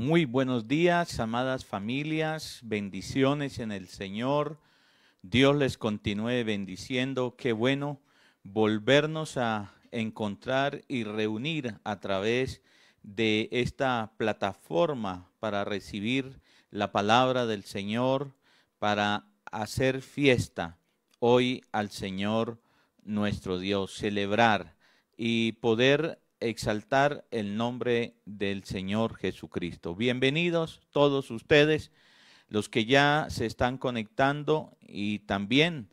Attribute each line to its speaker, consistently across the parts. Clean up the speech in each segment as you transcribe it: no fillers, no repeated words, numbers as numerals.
Speaker 1: Muy buenos días, amadas familias, bendiciones en el Señor. Dios les continúe bendiciendo. Qué bueno volvernos a encontrar y reunir a través de esta plataforma para recibir la palabra del Señor, para hacer fiesta hoy al Señor nuestro Dios, celebrar y poder exaltar el nombre del Señor Jesucristo. Bienvenidos todos ustedes, los que ya se están conectando, y también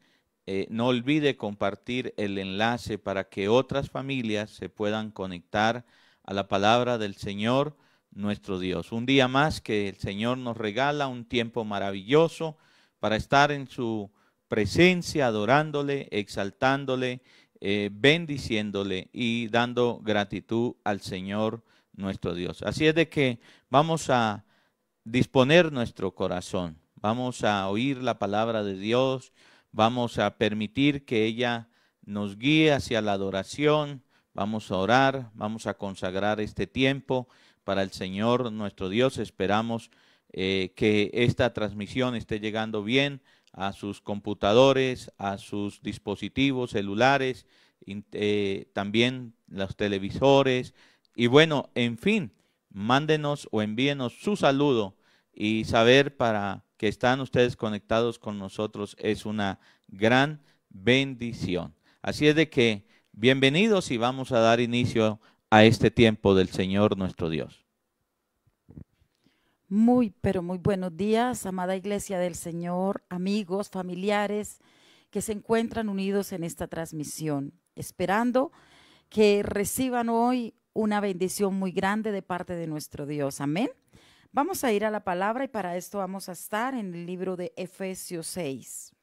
Speaker 1: no olvide compartir el enlace para que otras familias se puedan conectar a la palabra del Señor nuestro Dios. Un día más que el Señor nos regala, un tiempo maravilloso para estar en su presencia, adorándole, exaltándole, bendiciéndole y dando gratitud al Señor nuestro Dios. Así es de que vamos a disponer nuestro corazón, vamos a oír la palabra de Dios, vamos a permitir que ella nos guíe hacia la adoración, vamos a orar, vamos a consagrar este tiempo para el Señor nuestro Dios. Esperamos que esta transmisión esté llegando bien a sus computadores, a sus dispositivos celulares, también los televisores, y bueno, en fin, mándenos o envíenos su saludo, y saber para que están ustedes conectados con nosotros es una gran bendición. Así es de que bienvenidos y vamos a dar inicio a este tiempo del Señor nuestro Dios.
Speaker 2: Pero muy buenos días, amada Iglesia del Señor, amigos, familiares que se encuentran unidos en esta transmisión, esperando que reciban hoy una bendición muy grande de parte de nuestro Dios. Amén. Vamos a ir a la palabra y para esto vamos a estar en el libro de Efesios 6.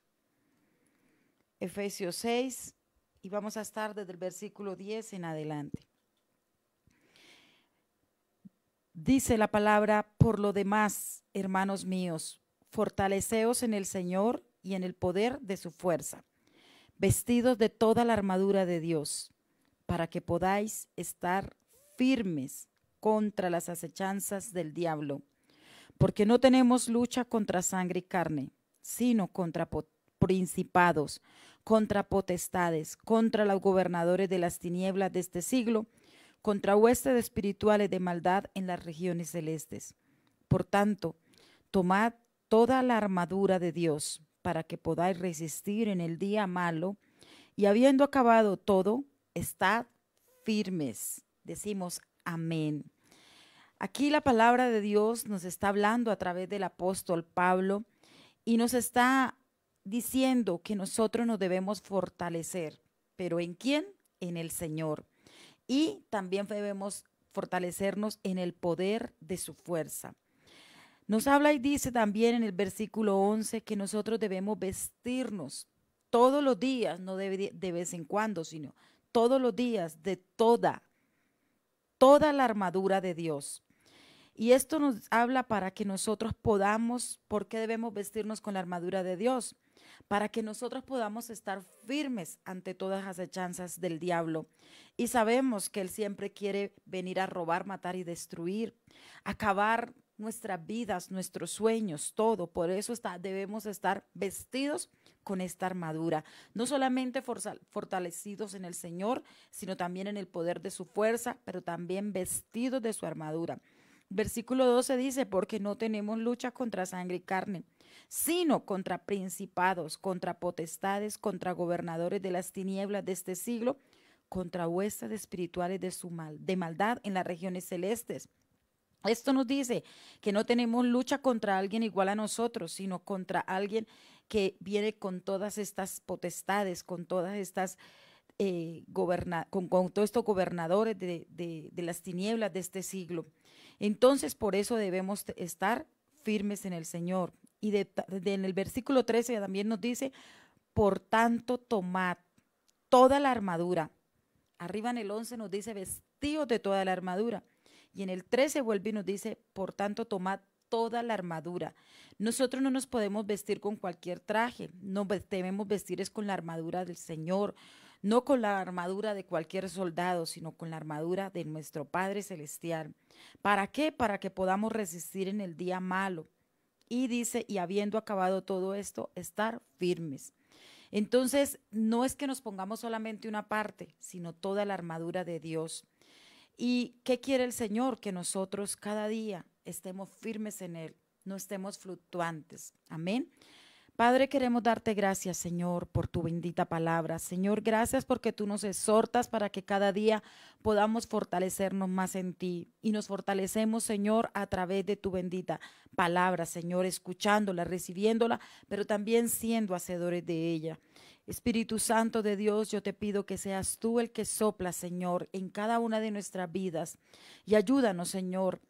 Speaker 2: Efesios 6 y vamos a estar desde el versículo 10 en adelante. Dice la palabra: por lo demás, hermanos míos, fortaleceos en el Señor y en el poder de su fuerza, vestidos de toda la armadura de Dios, para que podáis estar firmes contra las acechanzas del diablo, porque no tenemos lucha contra sangre y carne, sino contra principados, contra potestades, contra los gobernadores de las tinieblas de este siglo, contra huestes espirituales de maldad en las regiones celestes. Por tanto, tomad toda la armadura de Dios para que podáis resistir en el día malo, y habiendo acabado todo, estad firmes. Decimos amén. Aquí la palabra de Dios nos está hablando a través del apóstol Pablo y nos está diciendo que nosotros nos debemos fortalecer. ¿Pero en quién? En el Señor. Y también debemos fortalecernos en el poder de su fuerza. Nos habla y dice también en el versículo 11 que nosotros debemos vestirnos todos los días, no de vez en cuando, sino todos los días, de toda la armadura de Dios. Y esto nos habla para que nosotros podamos, ¿por qué debemos vestirnos con la armadura de Dios? Para que nosotros podamos estar firmes ante todas las acechanzas del diablo. Y sabemos que él siempre quiere venir a robar, matar y destruir, acabar nuestras vidas, nuestros sueños, todo. Por eso debemos estar vestidos con esta armadura, no solamente fortalecidos en el Señor, sino también en el poder de su fuerza, pero también vestidos de su armadura. Versículo 12 dice: porque no tenemos lucha contra sangre y carne, sino contra principados, contra potestades, contra gobernadores de las tinieblas de este siglo, contra huestes espirituales de maldad en las regiones celestes. Esto nos dice que no tenemos lucha contra alguien igual a nosotros, sino contra alguien que viene con todas estas potestades, con todas estas con todos estos gobernadores de las tinieblas de este siglo. Entonces, por eso debemos estar firmes en el Señor. Y en el versículo 13 también nos dice: por tanto, tomad toda la armadura. Arriba en el 11 nos dice: vestidos de toda la armadura. Y en el 13 vuelve y nos dice: por tanto, tomad toda la armadura. Nosotros no nos podemos vestir con cualquier traje, nos debemos vestir es con la armadura del Señor. no con la armadura de cualquier soldado, sino con la armadura de nuestro Padre Celestial. ¿Para qué? Para que podamos resistir en el día malo. Y dice, y habiendo acabado todo esto, estar firmes. Entonces, no es que nos pongamos solamente una parte, sino toda la armadura de Dios. ¿Y qué quiere el Señor? Que nosotros cada día estemos firmes en Él, no estemos fluctuantes. Amén. Padre, queremos darte gracias, Señor, por tu bendita palabra. Señor, gracias porque tú nos exhortas para que cada día podamos fortalecernos más en ti. Y nos fortalecemos, Señor, a través de tu bendita palabra, Señor, escuchándola, recibiéndola, pero también siendo hacedores de ella. Espíritu Santo de Dios, yo te pido que seas tú el que sopla, Señor, en cada una de nuestras vidas. Y ayúdanos, Señor,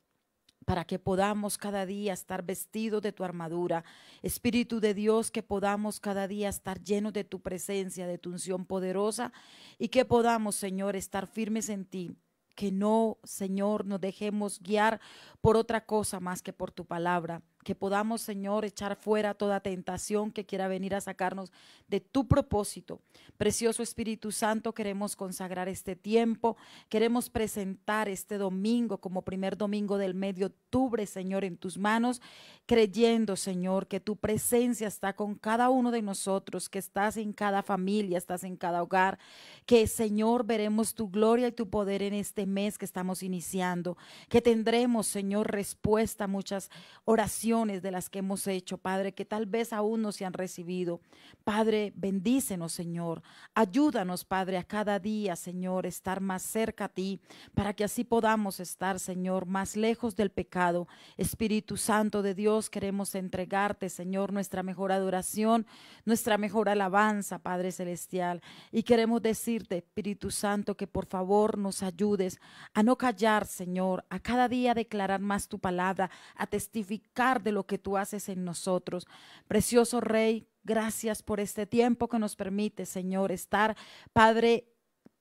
Speaker 2: para que podamos cada día estar vestidos de tu armadura. Espíritu de Dios, que podamos cada día estar llenos de tu presencia, de tu unción poderosa, y que podamos, Señor, estar firmes en ti. Que no, Señor, nos dejemos guiar por otra cosa más que por tu palabra. Que podamos, Señor, echar fuera toda tentación que quiera venir a sacarnos de tu propósito. Precioso Espíritu Santo, queremos consagrar este tiempo. Queremos presentar este domingo como primer domingo del mes de octubre, Señor, en tus manos, creyendo, Señor, que tu presencia está con cada uno de nosotros, que estás en cada familia, estás en cada hogar, que, Señor, veremos tu gloria y tu poder en este mes que estamos iniciando, que tendremos, Señor, respuesta a muchas oraciones de las que hemos hecho, Padre, que tal vez aún no se han recibido. Padre, bendícenos, Señor. Ayúdanos, Padre, a cada día, Señor, estar más cerca a ti, para que así podamos estar, Señor, más lejos del pecado. Espíritu Santo de Dios, queremos entregarte, Señor, nuestra mejor adoración, nuestra mejor alabanza, Padre Celestial. Y queremos decirte, Espíritu Santo, que por favor nos ayudes a no callar, Señor, a cada día declarar más tu palabra, a testificar de lo que tú haces en nosotros. Precioso Rey, gracias por este tiempo que nos permite, Señor, estar, Padre,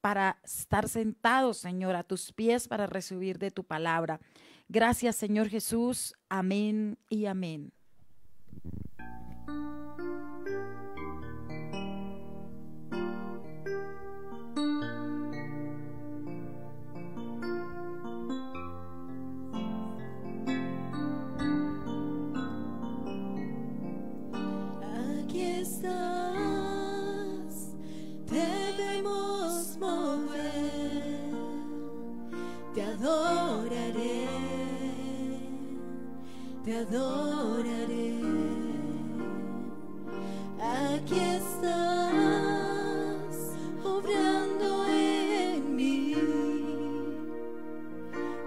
Speaker 2: para estar sentados, Señor, a tus pies para recibir de tu palabra. Gracias, Señor Jesús. Amén y amén.
Speaker 3: Debemos mover, te adoraré, te adoraré. Aquí estás, obrando en mí,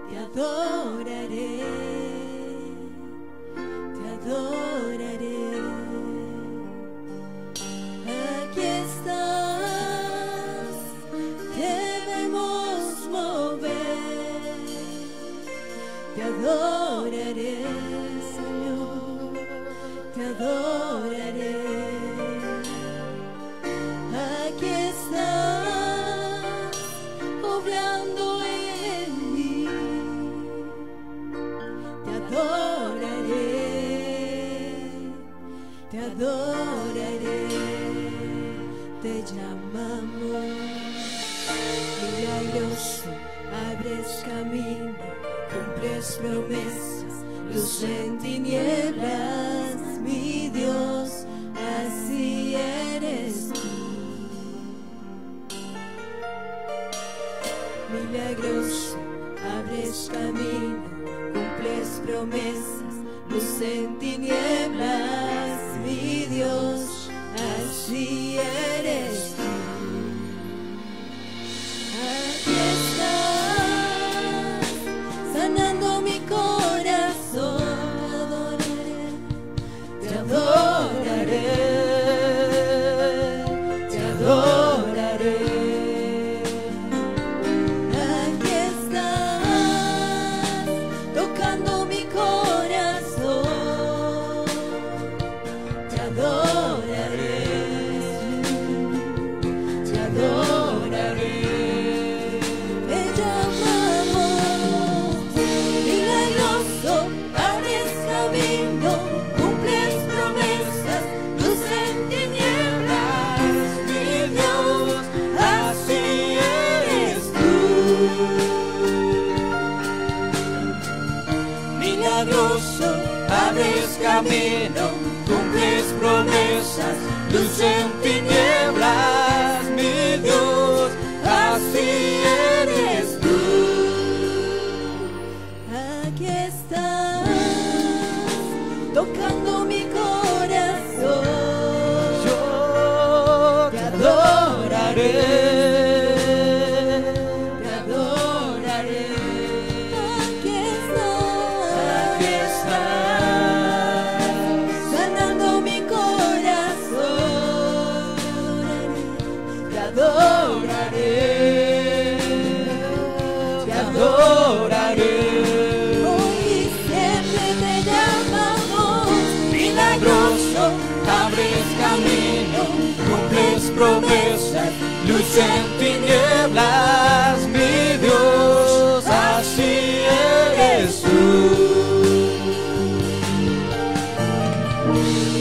Speaker 3: te adoraré, te adoraré. Aquí estás, debemos mover, te adoraré, Señor, te adoraré. Aquí estás, obrando en mí, te adoraré, te adoraré. Te llamamos milagroso, abres camino, cumples promesas, luz en tinieblas, mi Dios, así eres tú. Milagroso, abres camino, cumples promesas, luz en tinieblas, mi Dios, así eres tú. Aquí estás, sanando mi corazón, te adoraré, te adoraré. Aquí estás, tocando mi corazón, te adoraré. Te llamamos milagroso, abres camino, cumples promesas, luz en tinieblas, mi Dios,
Speaker 1: luz en tinieblas, mi Dios, así eres tú.
Speaker 3: Aquí estás, tocando mi corazón.
Speaker 1: Yo
Speaker 3: Te adoraré, te adoraré. Aquí estás, sanando mi corazón. Te adoraré, te adoraré. Hoy y siempre te llamamos milagroso, abres camino,
Speaker 1: cumples promesas, luz en tinieblas, mi Dios, así eres tú.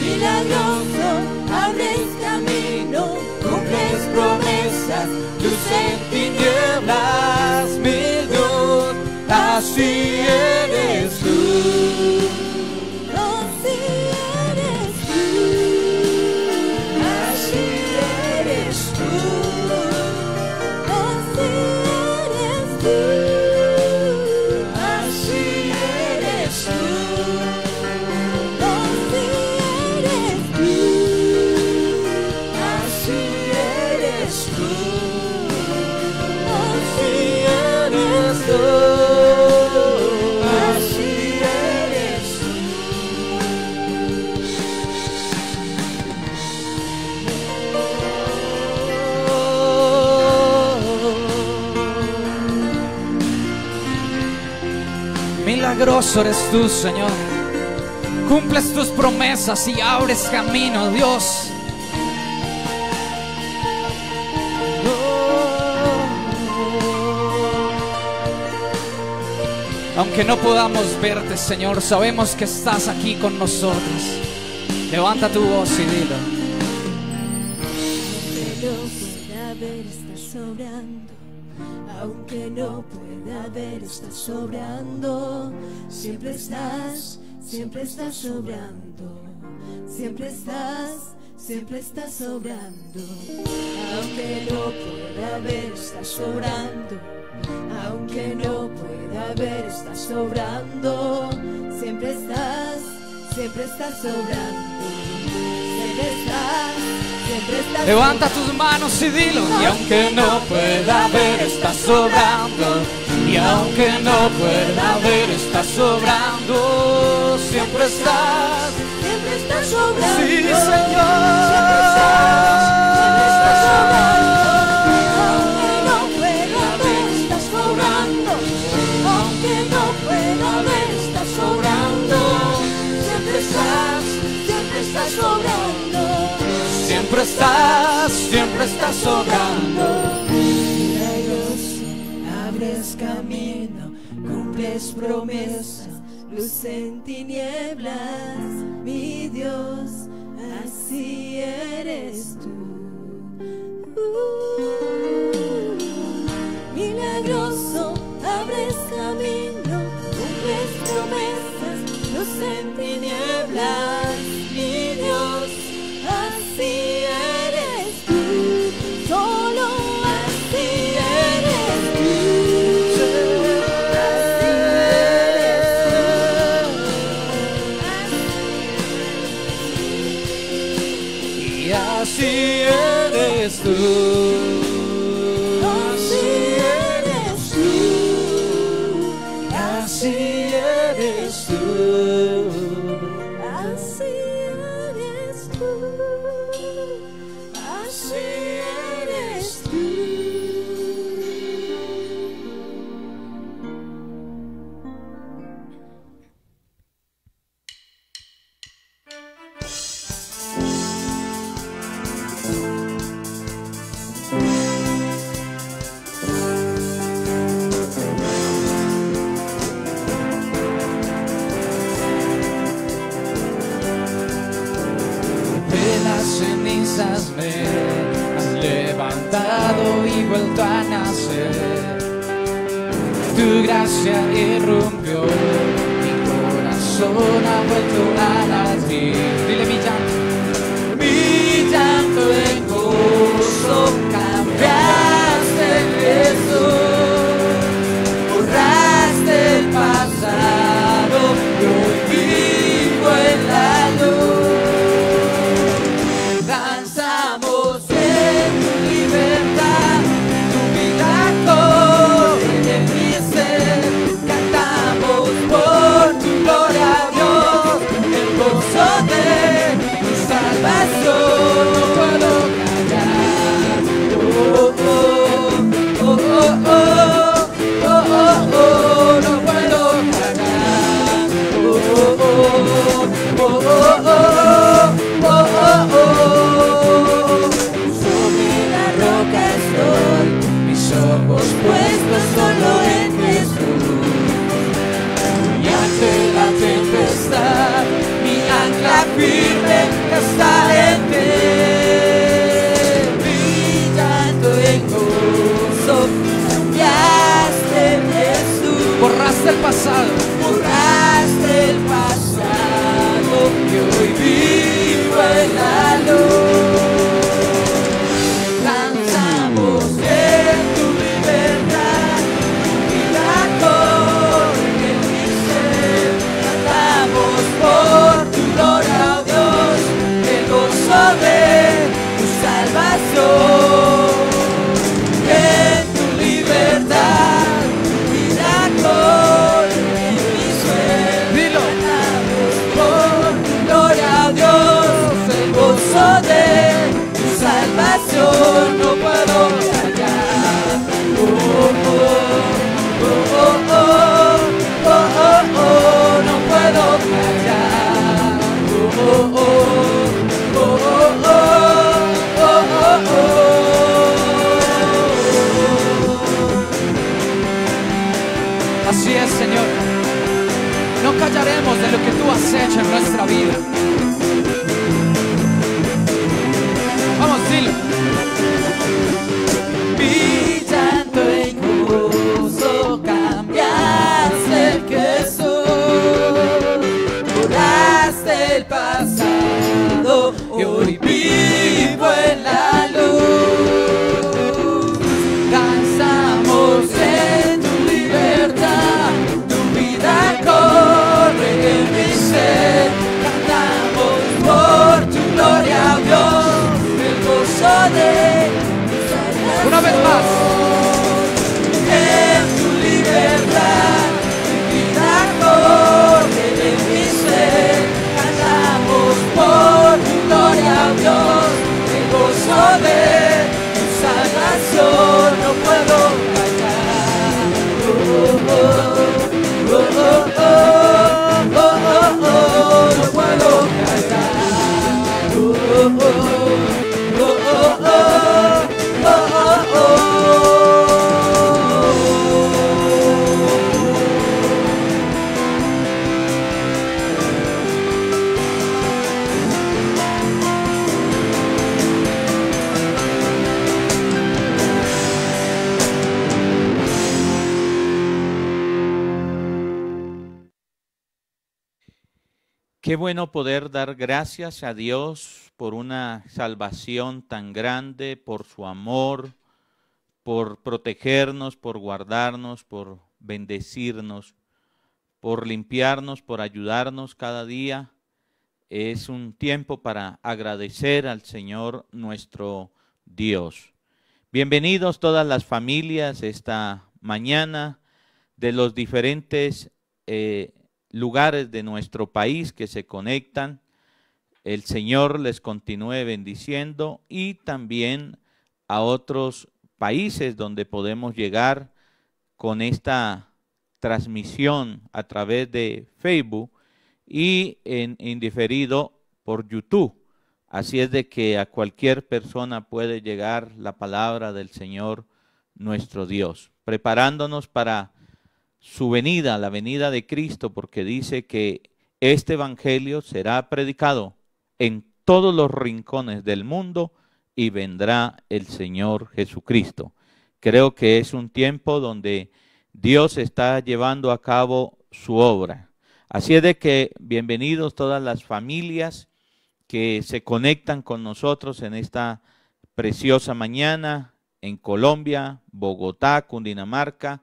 Speaker 3: milagroso, abres camino,
Speaker 1: Cumples promesas, luz en tinieblas, mi Dios, así eres tú.
Speaker 3: así eres tú,
Speaker 1: Así eres tú.
Speaker 3: así eres tú,
Speaker 1: Así eres tú.
Speaker 3: así eres tú,
Speaker 1: Así eres tú.
Speaker 3: así
Speaker 1: Eres tú. Así eres tú.
Speaker 4: Milagroso eres tú, Señor. Cumples tus promesas y abres camino, Dios. Aunque no podamos verte, Señor, sabemos que estás aquí con nosotros. Levanta tu voz y dilo.
Speaker 3: aunque no pueda ver, estás sobrando. Siempre estás sobrando. Siempre estás sobrando. Aunque no pueda ver, estás sobrando. Aunque no pueda ver, estás sobrando. Siempre estás sobrando. Siempre estás.
Speaker 4: Levanta tus manos y dilo. Y aunque no pueda ver, estás sobrando. Y aunque no pueda ver, estás sobrando. Siempre estás
Speaker 3: sobrando.
Speaker 4: Sí, Señor.
Speaker 3: Siempre estás sobrando. Aunque no pueda ver, estás sobrando. Aunque no pueda ver, estás sobrando. Siempre estás sobrando.
Speaker 4: Siempre estás sobrando.
Speaker 3: Milagros, abres camino, cumples promesas, luz en tinieblas, mi Dios, así eres tú. Milagroso, abres camino, cumples promesas, luz en tinieblas, mi Dios, así eres tú, solo así eres tú, así eres tú.
Speaker 4: Y así eres tú.
Speaker 3: Así eres tú,
Speaker 4: Así eres tú.
Speaker 3: así eres tú, así eres tú.
Speaker 4: De las cenizas me has levantado y vuelto a nacer. Tu gracia irrumpió, mi corazón ha vuelto a latir. Dile mi llanto callaremos de lo que tú has hecho en nuestra vida. Vamos, dilo.
Speaker 3: Mi llanto en gozo cambiaste el que soy, borraste el pasado y hoy vivo en la luz. Danzamos en tu libertad, tu vida corre en mi ser. Cantamos por tu gloria, oh Dios, el gozo de tu salvación.
Speaker 4: Una vez más.
Speaker 3: En tu libertad, mi vida corre en mi ser. Cantamos por tu gloria, oh Dios, el gozo de tu salvación. No puedo callar. Oh, oh, oh, oh, oh, oh, oh, oh, no puedo callar. Oh, oh, oh, oh, oh, oh.
Speaker 1: Qué bueno poder dar gracias a Dios por una salvación tan grande, por su amor, por protegernos, por guardarnos, por bendecirnos, por limpiarnos, por ayudarnos cada día. Es un tiempo para agradecer al Señor nuestro Dios. Bienvenidos todas las familias esta mañana de los diferentes lugares de nuestro país que se conectan. El Señor les continúe bendiciendo y también a otros países donde podemos llegar con esta transmisión a través de Facebook y en diferido por YouTube. Así es de que a cualquier persona puede llegar la palabra del Señor nuestro Dios, preparándonos para su venida, la venida de Cristo, porque dice que este evangelio será predicado en todos los rincones del mundo y vendrá el Señor Jesucristo. Creo que es un tiempo donde Dios está llevando a cabo su obra. Así es de que bienvenidos todas las familias que se conectan con nosotros en esta preciosa mañana en Colombia, Bogotá, Cundinamarca,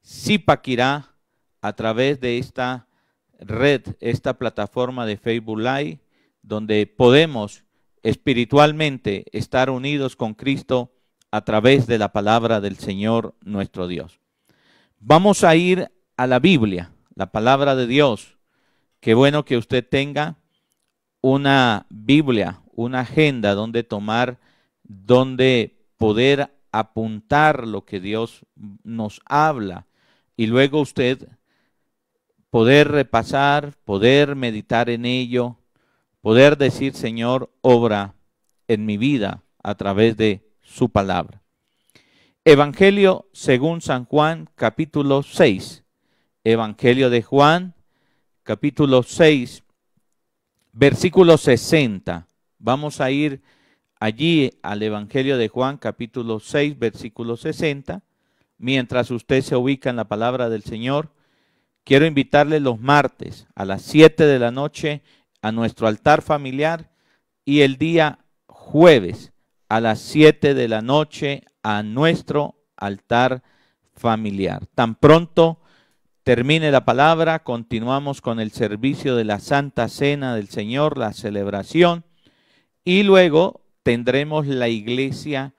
Speaker 1: Zipaquirá, a través de esta red, esta plataforma de Facebook Live, donde podemos espiritualmente estar unidos con Cristo a través de la palabra del Señor nuestro Dios. Vamos a ir a la Biblia, la palabra de Dios. Qué bueno que usted tenga una Biblia, una agenda donde tomar, donde poder apuntar lo que Dios nos habla y luego usted poder repasar, poder meditar en ello, poder decir, Señor, obra en mi vida a través de su palabra. Evangelio según San Juan, capítulo 6. Evangelio de Juan, capítulo 6, versículo 60. Vamos a ir allí al Evangelio de Juan, capítulo 6, versículo 60. Mientras usted se ubica en la palabra del Señor, quiero invitarle los martes a las 7 de la noche a nuestro altar familiar y el día jueves a las 7 de la noche a nuestro altar familiar. Tan pronto termine la palabra, continuamos con el servicio de la Santa Cena del Señor, la celebración, y luego tendremos la iglesia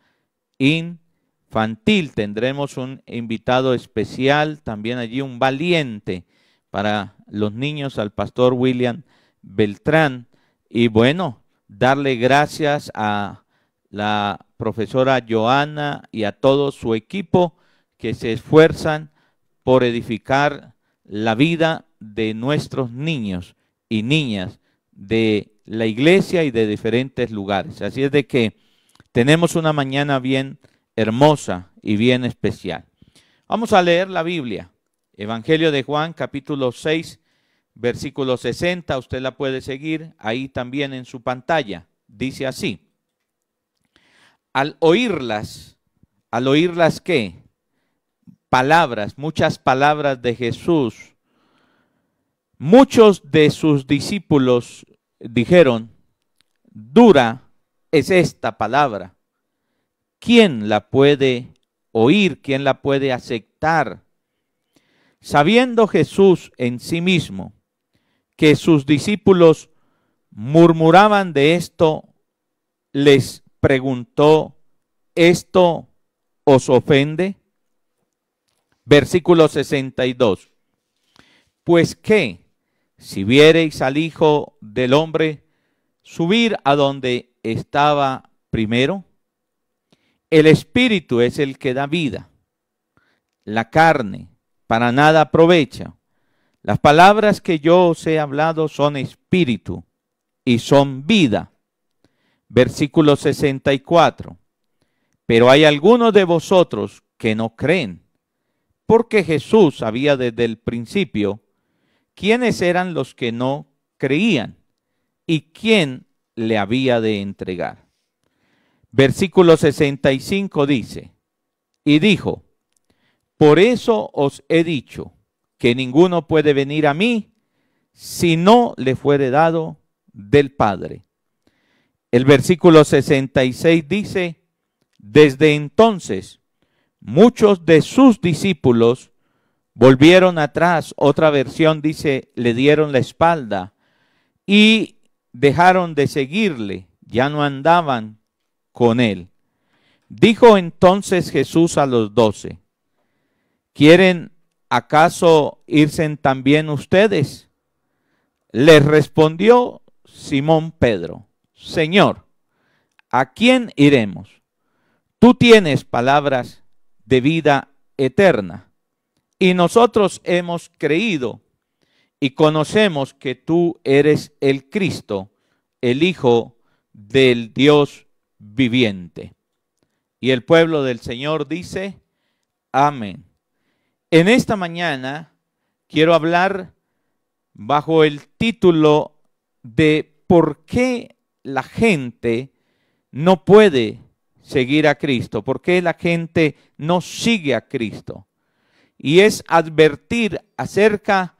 Speaker 1: infantil. Tendremos un invitado especial, también allí un valiente para los niños, al pastor William Beltrán. Y bueno, darle gracias a la profesora Joana y a todo su equipo que se esfuerzan por edificar la vida de nuestros niños y niñas de la iglesia y de diferentes lugares. Así es de que tenemos una mañana bien hermosa y bien especial. Vamos a leer la Biblia. Evangelio de Juan, capítulo 6, versículo 60, usted la puede seguir ahí también en su pantalla. Dice así: al oírlas ¿qué? Palabras, muchas palabras de Jesús, muchos de sus discípulos dijeron: dura es esta palabra. ¿Quién la puede oír? ¿Quién la puede aceptar? Sabiendo Jesús en sí mismo que sus discípulos murmuraban de esto, les preguntó: ¿esto os ofende? Versículo 62. Pues qué, si viereis al Hijo del Hombre subir a donde estaba primero. El Espíritu es el que da vida, la carne para nada aprovecha. Las palabras que yo os he hablado son espíritu y son vida. Versículo 64. Pero hay algunos de vosotros que no creen, porque Jesús sabía desde el principio quiénes eran los que no creían y quién le había de entregar. Versículo 65 dice: y dijo: por eso os he dicho que ninguno puede venir a mí si no le fuere dado del Padre. El versículo 66 dice: desde entonces muchos de sus discípulos volvieron atrás. Otra versión dice: le dieron la espalda y dejaron de seguirle, ya no andaban con él. Dijo entonces Jesús a los 12: ¿quieren acaso irse también ustedes? Les respondió Simón Pedro: Señor, ¿a quién iremos? Tú tienes palabras de vida eterna, y nosotros hemos creído y conocemos que tú eres el Cristo, el Hijo del Dios viviente. Y el pueblo del Señor dice: amén. En esta mañana quiero hablar bajo el título de ¿por qué la gente no puede seguir a Cristo? ¿Por qué la gente no sigue a Cristo? Y es advertir acerca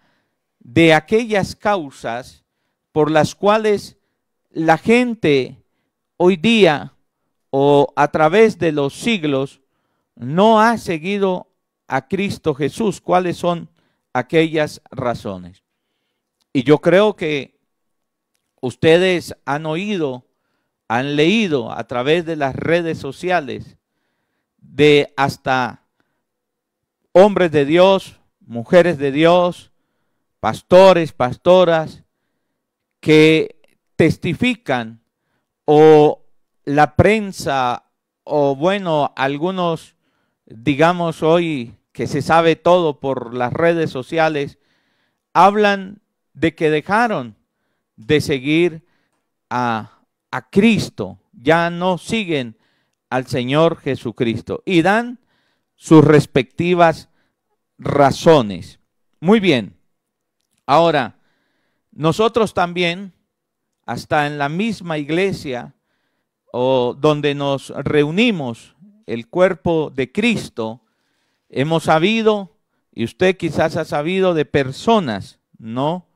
Speaker 1: de aquellas causas por las cuales la gente hoy día o a través de los siglos no ha seguido a Cristo Jesús. ¿Cuáles son aquellas razones? Y yo creo que ustedes han oído, han leído a través de las redes sociales de hasta hombres de Dios, mujeres de Dios, pastores, pastoras, que testifican, o la prensa, o bueno, algunos, digamos hoy que se sabe todo por las redes sociales, hablan de que dejaron de seguir a Cristo, ya no siguen al Señor Jesucristo y dan sus respectivas razones. Muy bien, ahora nosotros también, hasta en la misma iglesia o donde nos reunimos, el cuerpo de Cristo, hemos sabido, y usted quizás ha sabido de personas, ¿no?,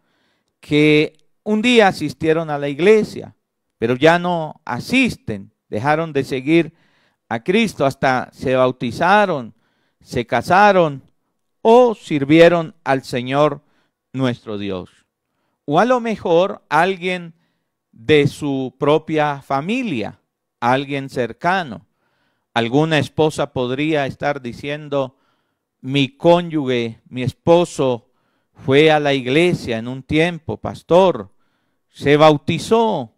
Speaker 1: que un día asistieron a la iglesia, pero ya no asisten, dejaron de seguir a Cristo, hasta se bautizaron, se casaron o sirvieron al Señor nuestro Dios. O a lo mejor alguien de su propia familia, alguien cercano. Alguna esposa podría estar diciendo: mi cónyuge, mi esposo fue a la iglesia en un tiempo, pastor, se bautizó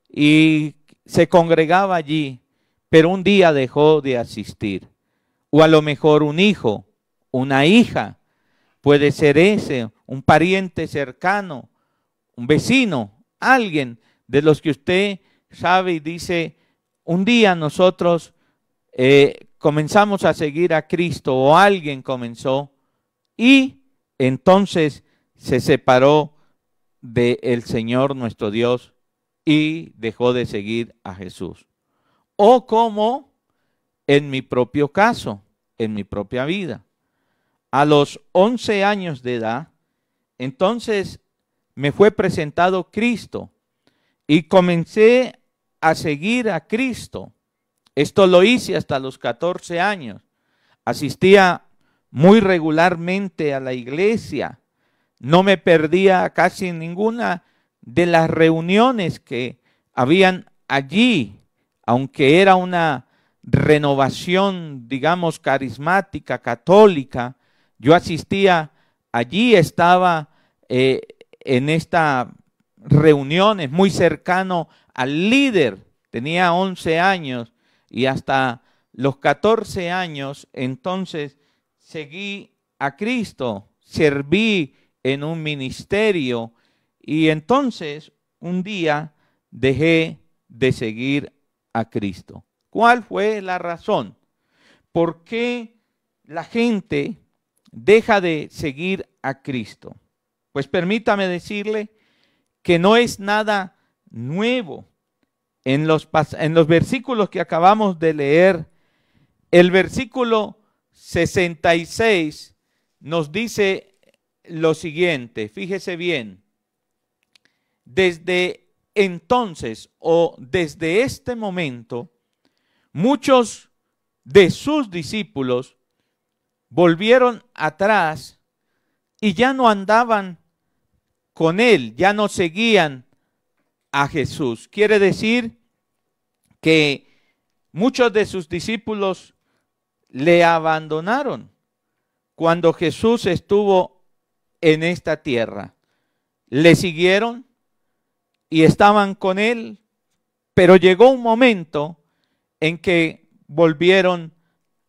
Speaker 1: y se congregaba allí, pero un día dejó de asistir. O a lo mejor un hijo, una hija, puede ser ese, un pariente cercano, un vecino, alguien de los que usted sabe y dice: un día nosotros comenzamos a seguir a Cristo, o alguien comenzó y entonces se separó del Señor nuestro Dios y dejó de seguir a Jesús. O como en mi propio caso, en mi propia vida. A los 11 años de edad, entonces me fue presentado Cristo y comencé a seguir a Cristo. Esto lo hice hasta los 14 años. Asistía muy regularmente a la iglesia. No me perdía casi ninguna de las reuniones que habían allí, aunque era una renovación, digamos, carismática, católica. Yo asistía allí, estaba en estas reuniones muy cercano al líder. Tenía 11 años y hasta los 14 años entonces seguí a Cristo, serví en un ministerio y entonces un día dejé de seguir a Cristo. ¿Cuál fue la razón? ¿Por qué la gente deja de seguir a Cristo? Pues permítame decirle que no es nada nuevo. En los versículos que acabamos de leer, el versículo 66 nos dice lo siguiente, fíjese bien, desde entonces o desde este momento, muchos de sus discípulos volvieron atrás y ya no andaban con él, ya no seguían a Jesús. Quiere decir que muchos de sus discípulos le abandonaron cuando Jesús estuvo en esta tierra. Le siguieron y estaban con él, pero llegó un momento en que volvieron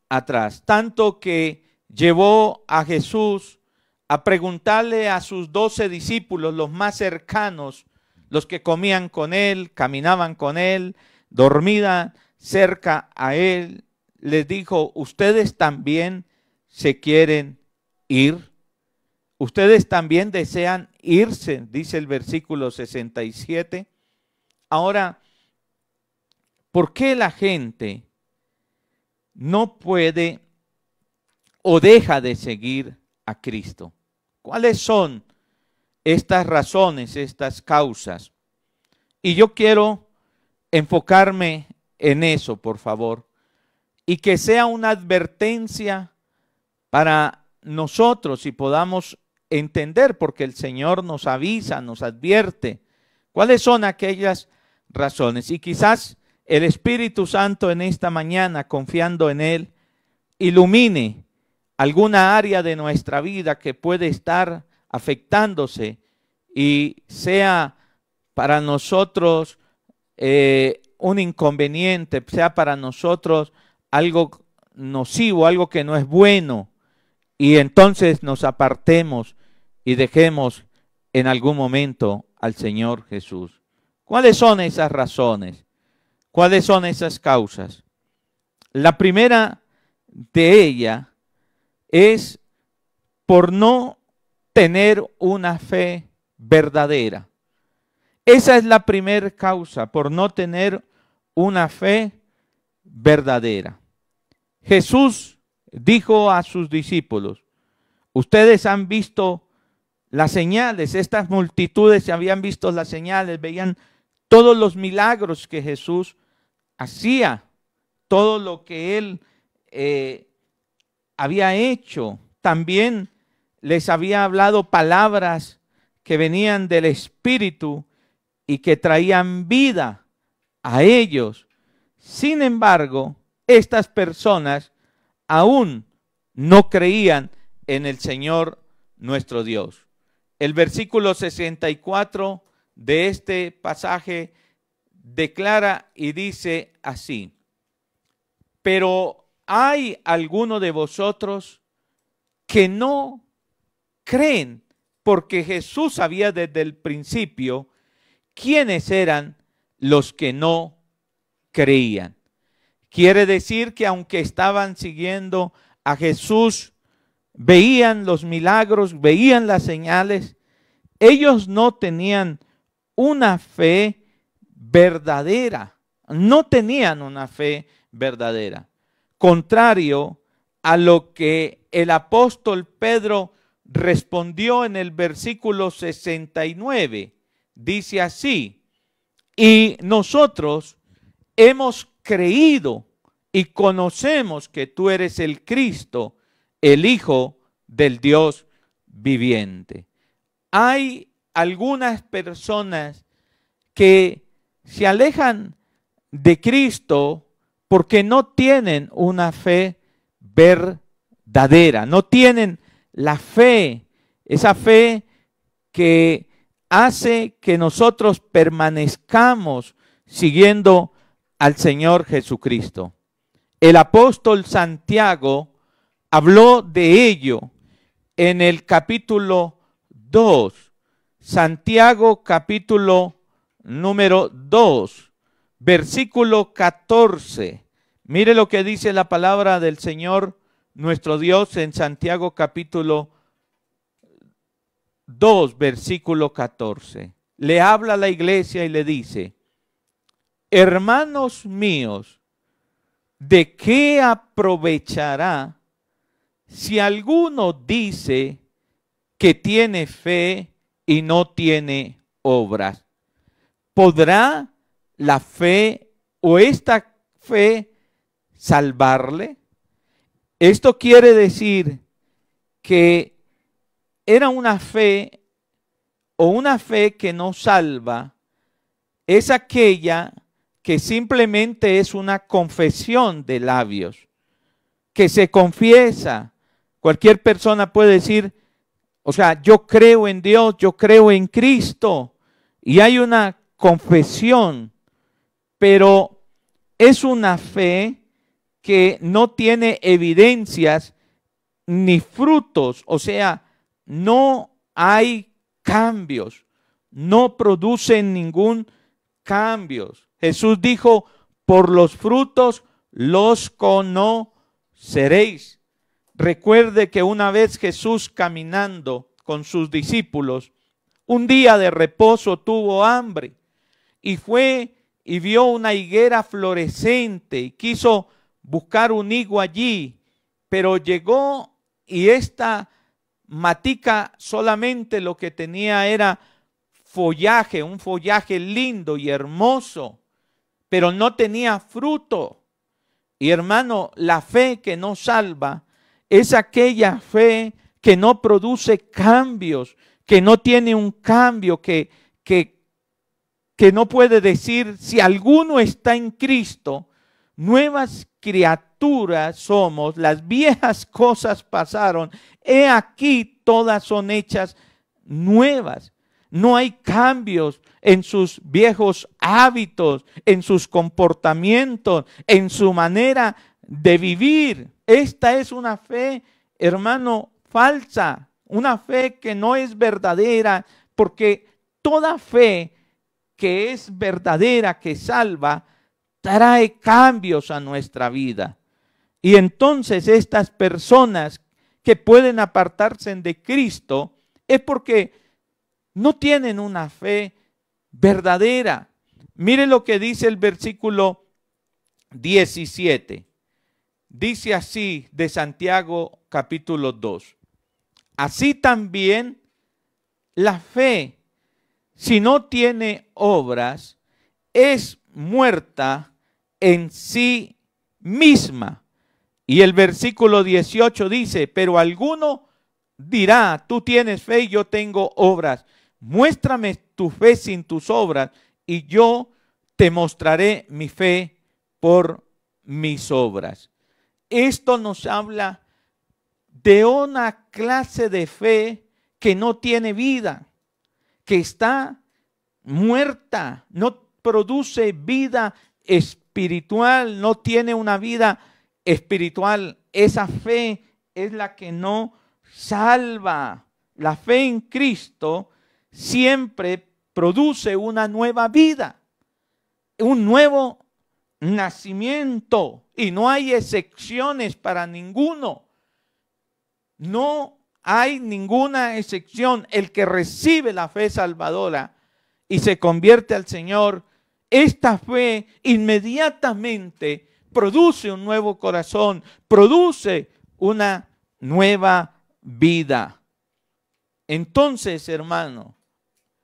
Speaker 1: atrás, tanto que llevó a Jesús a preguntarle a sus 12 discípulos, los más cercanos, los que comían con él, caminaban con él, dormían cerca a él, les dijo, ¿ustedes también se quieren ir? ¿Ustedes también desean irse? Dice el versículo 67. Ahora, ¿por qué la gente no puede o deja de seguir a Cristo? ¿Cuáles son estas razones, estas causas? Y yo quiero enfocarme en eso, por favor, y que sea una advertencia para nosotros y podamos entender, porque el Señor nos avisa, nos advierte cuáles son aquellas razones. Y quizás el Espíritu Santo en esta mañana, confiando en Él, ilumine alguna área de nuestra vida que puede estar afectándose y sea para nosotros un inconveniente, sea para nosotros algo nocivo, algo que no es bueno, y entonces nos apartemos y dejemos en algún momento al Señor Jesús. ¿Cuáles son esas razones? ¿Cuáles son esas causas? La primera de ellas es por no tener una fe verdadera. Esa es la primera causa, por no tener una fe verdadera. Jesús dijo a sus discípulos, ustedes han visto las señales, estas multitudes habían visto las señales, veían todos los milagros que Jesús hacía, todo lo que Él había hecho. También les había hablado palabras que venían del Espíritu y que traían vida a ellos. Sin embargo, estas personas aún no creían en el Señor nuestro Dios. El versículo 64 de este pasaje declara y dice así: pero hay alguno de vosotros que no creen, porque Jesús sabía desde el principio quiénes eran los que no creían. Quiere decir que aunque estaban siguiendo a Jesús, veían los milagros, veían las señales, ellos no tenían una fe verdadera. No tenían una fe verdadera. Contrario a lo que el apóstol Pedro respondió en el versículo 69. Dice así: y nosotros hemos creído y conocemos que tú eres el Cristo, el Hijo del Dios viviente. Hay algunas personas que se alejan de Cristo porque no tienen una fe verdadera, no tienen la fe, esa fe que hace que nosotros permanezcamos siguiendo al Señor Jesucristo. El apóstol Santiago habló de ello en el capítulo 2, Santiago capítulo número 2, versículo 14. Mire lo que dice la palabra del Señor nuestro Dios en Santiago capítulo 2, versículo 14. Le habla a la iglesia y le dice: hermanos míos, ¿de qué aprovechará si alguno dice que tiene fe y no tiene obras? ¿Podrá la fe o esta fe salvarle? Esto quiere decir que era una fe o una fe que no salva, es aquella que simplemente es una confesión de labios, que se confiesa. Cualquier persona puede decir, o sea, yo creo en Dios, yo creo en Cristo, y hay una confesión, pero es una fe que no tiene evidencias ni frutos, o sea, no hay cambios, no producen ningún cambio. Jesús dijo, por los frutos los conoceréis. Recuerde que una vez Jesús caminando con sus discípulos, un día de reposo tuvo hambre y fue y vio una higuera florescente y quiso buscar un higo allí, pero llegó y esta matica solamente lo que tenía era follaje, un follaje lindo y hermoso, pero no tenía fruto. Y hermano, la fe que no salva es aquella fe que no produce cambios, que no tiene un cambio, que no puede decir, si alguno está en Cristo, nuevas criaturas somos, las viejas cosas pasaron, he aquí todas son hechas nuevas. No hay cambios en sus viejos hábitos, en sus comportamientos, en su manera de vivir. Esta es una fe, hermano, falsa, una fe que no es verdadera, porque toda fe que es verdadera, que salva, trae cambios a nuestra vida. Y entonces estas personas que pueden apartarse de Cristo es porque no tienen una fe verdadera. Mire lo que dice el versículo 17. Dice así de Santiago capítulo 2. Así también la fe, si no tiene obras, es muerta en sí misma. Y el versículo 18 dice, pero alguno dirá, tú tienes fe y yo tengo obras. Muéstrame tu fe sin tus obras y yo te mostraré mi fe por mis obras. Esto nos habla de una clase de fe que no tiene vida, que está muerta, no produce vida espiritual, no tiene una vida espiritual. Esa fe es la que no salva. La fe en Cristo siempre produce una nueva vida, un nuevo nacimiento, y no hay excepciones para ninguno. No hay ninguna excepción. El que recibe la fe salvadora y se convierte al Señor, esta fe inmediatamente produce un nuevo corazón, produce una nueva vida. Entonces, hermano,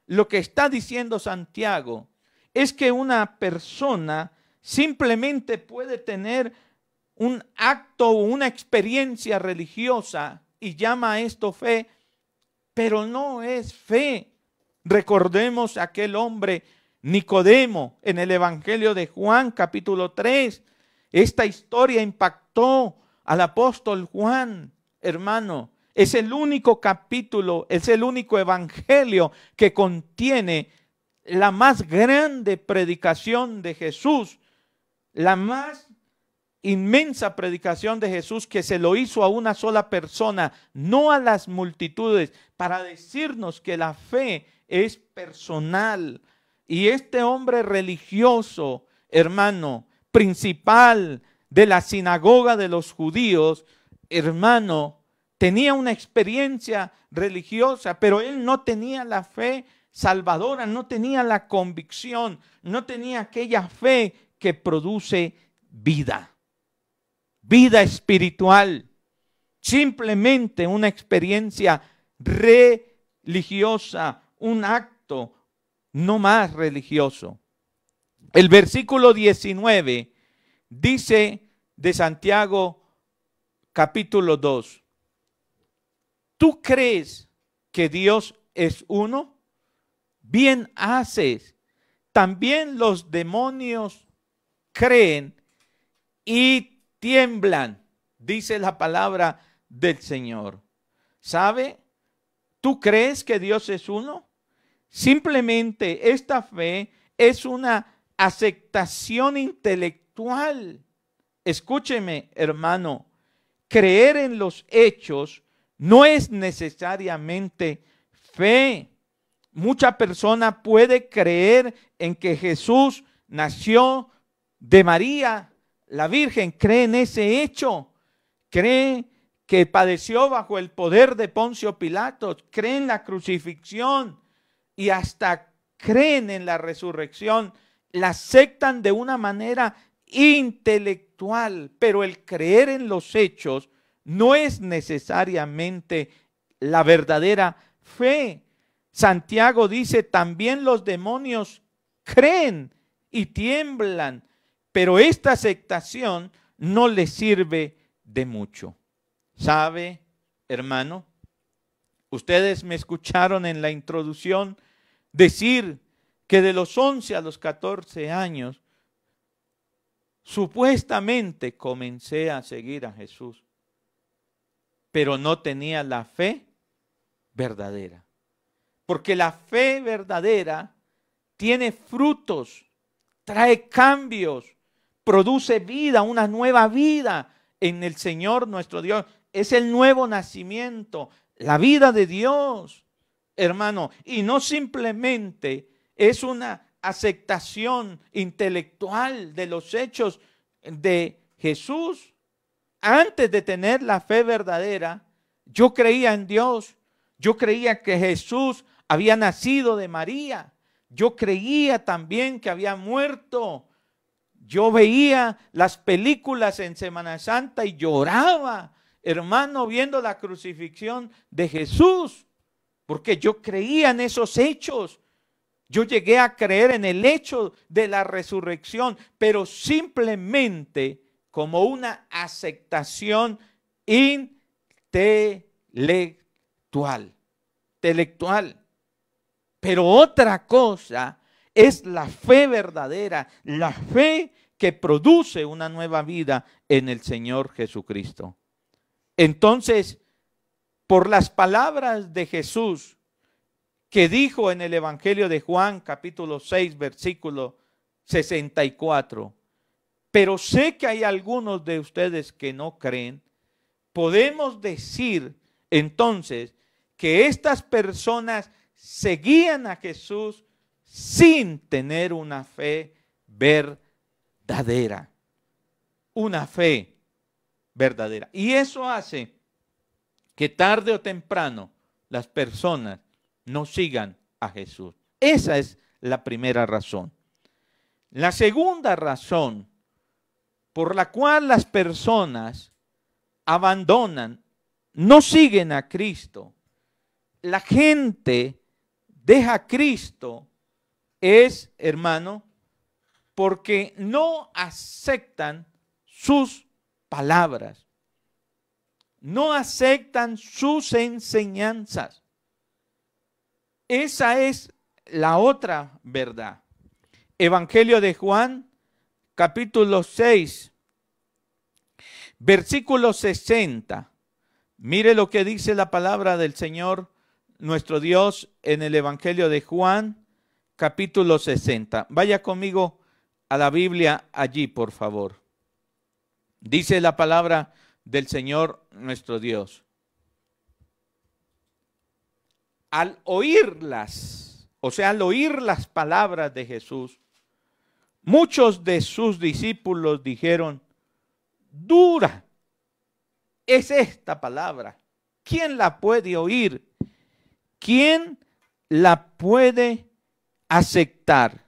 Speaker 1: lo que está diciendo Santiago es que una persona simplemente puede tener un acto o una experiencia religiosa y llama a esto fe, pero no es fe. Recordemos a aquel hombre Nicodemo en el Evangelio de Juan capítulo 3. Esta historia impactó al apóstol Juan, hermano. Es el único capítulo, es el único evangelio que contiene la más grande predicación de Jesús, la más inmensa predicación de Jesús, que se lo hizo a una sola persona, no a las multitudes, para decirnos que la fe es personal. Y este hombre religioso, hermano, principal de la sinagoga de los judíos, hermano, tenía una experiencia religiosa, pero él no tenía la fe salvadora, no tenía la convicción, no tenía aquella fe que produce vida, vida espiritual, simplemente una experiencia religiosa, un acto no más religioso. El versículo 19 dice de Santiago capítulo 2, ¿tú crees que Dios es uno? Bien haces. También los demonios creen y tiemblan, dice la palabra del Señor. ¿Sabe? ¿Tú crees que Dios es uno? Simplemente esta fe es una aceptación intelectual. Escúcheme, hermano, creer en los hechos no es necesariamente fe. Mucha persona puede creer en que Jesús nació de María, la Virgen, cree en ese hecho, cree que padeció bajo el poder de Poncio Pilato, cree en la crucifixión y hasta creen en la resurrección, la aceptan de una manera intelectual, pero el creer en los hechos no es necesariamente la verdadera fe. Santiago dice, también los demonios creen y tiemblan, pero esta aceptación no les sirve de mucho. ¿Sabe, hermano? Ustedes me escucharon en la introducción decir que de los 11 a los 14 años, supuestamente comencé a seguir a Jesús, pero no tenía la fe verdadera. Porque la fe verdadera tiene frutos, trae cambios, produce vida, una nueva vida en el Señor nuestro Dios. Es el nuevo nacimiento, la vida de Dios, hermano. Y no simplemente es una aceptación intelectual de los hechos de Jesús. Antes de tener la fe verdadera, yo creía en Dios. Yo creía que Jesús había nacido de María. Yo creía también que había muerto. Yo veía las películas en Semana Santa y lloraba, hermano, viendo la crucifixión de Jesús, porque yo creía en esos hechos. Yo llegué a creer en el hecho de la resurrección, pero simplemente como una aceptación intelectual. Pero otra cosa es la fe verdadera, la fe que produce una nueva vida en el Señor Jesucristo. Entonces, por las palabras de Jesús que dijo en el Evangelio de Juan, capítulo 6, versículo 64, pero sé que hay algunos de ustedes que no creen, podemos decir entonces que estas personas seguían a Jesús sin tener una fe verdadera. Una fe verdadera. Y eso hace que tarde o temprano las personas no sigan a Jesús. Esa es la primera razón. La segunda razón por la cual las personas abandonan, no siguen a Cristo, la gente deja a Cristo, es, hermano, porque no aceptan sus palabras, no aceptan sus enseñanzas. Esa es la otra verdad. Evangelio de Juan, capítulo 6, versículo 60. Mire lo que dice la palabra del Señor, nuestro Dios, en el Evangelio de Juan, capítulo 60. Vaya conmigo a la Biblia allí, por favor. Dice la palabra del Señor, nuestro Dios. Al oírlas, o sea, al oír las palabras de Jesús, muchos de sus discípulos dijeron, dura es esta palabra. ¿Quién la puede oír? ¿Quién la puede aceptar?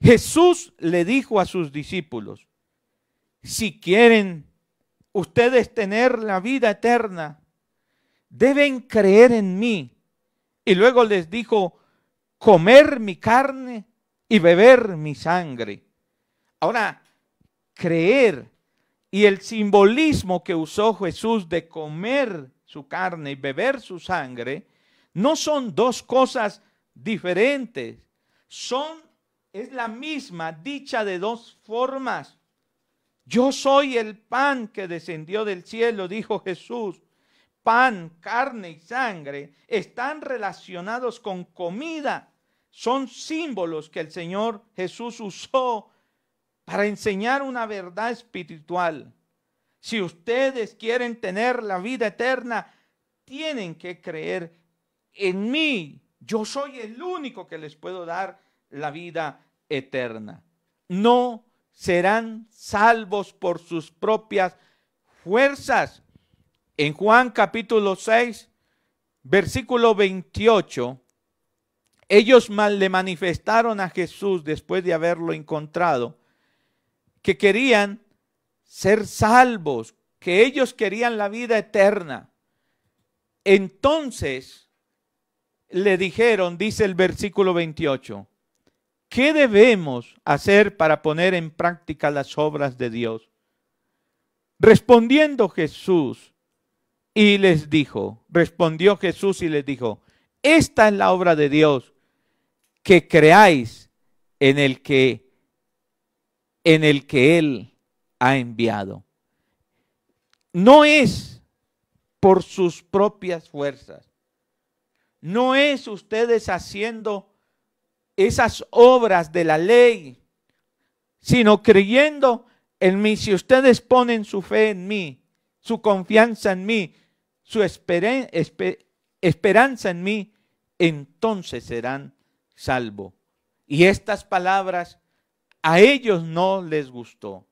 Speaker 1: Jesús le dijo a sus discípulos, si quieren ustedes tener la vida eterna, deben creer en mí. Y luego les dijo, comer mi carne y beber mi sangre. Ahora, creer y el simbolismo que usó Jesús de comer su carne y beber su sangre, no son dos cosas diferentes. Es la misma, dicha de dos formas. Yo soy el pan que descendió del cielo, dijo Jesús. Pan, carne y sangre están relacionados con comida. Son símbolos que el Señor Jesús usó para enseñar una verdad espiritual. Si ustedes quieren tener la vida eterna, tienen que creer en mí. Yo soy el único que les puedo dar la vida eterna. No serán salvos por sus propias fuerzas. En Juan capítulo 6, versículo 28, ellos le manifestaron a Jesús después de haberlo encontrado, que querían ser salvos, que ellos querían la vida eterna. Entonces le dijeron, dice el versículo 28, ¿qué debemos hacer para poner en práctica las obras de Dios? Respondió Jesús y les dijo, esta es la obra de Dios, que creáis en el que Él ha enviado. No es por sus propias fuerzas. No es ustedes haciendo esas obras de la ley, sino creyendo en mí. Si ustedes ponen su fe en mí, su confianza en mí, su esperanza en mí, entonces serán salvos. Y estas palabras a ellos no les gustó.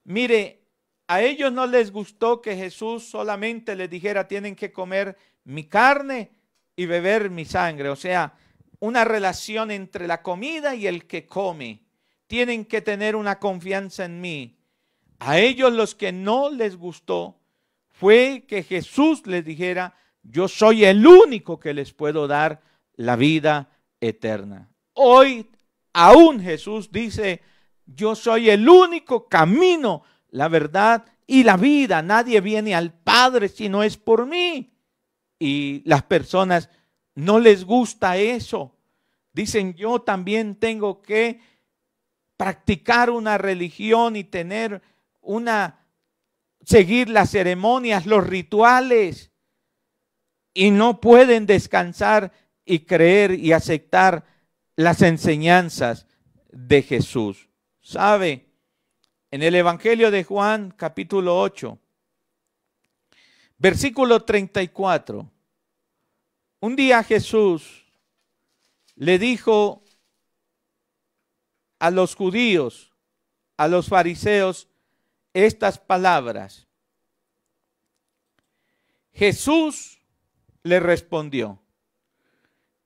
Speaker 1: Mire, a ellos no les gustó que Jesús solamente les dijera, tienen que comer mi carne y beber mi sangre. O sea, una relación entre la comida y el que come. Tienen que tener una confianza en mí. A ellos los que no les gustó fue que Jesús les dijera, yo soy el único que les puedo dar la vida eterna. Hoy aún Jesús dice, yo soy el único camino, la verdad y la vida. Nadie viene al Padre si no es por mí. Y las personas no les gusta eso. Dicen, yo también tengo que practicar una religión y seguir las ceremonias, los rituales. Y no pueden descansar y creer y aceptar las enseñanzas de Jesús. ¿Sabe? En el Evangelio de Juan, capítulo 8, versículo 34, un día Jesús le dijo a los judíos, a los fariseos, estas palabras. Jesús le respondió: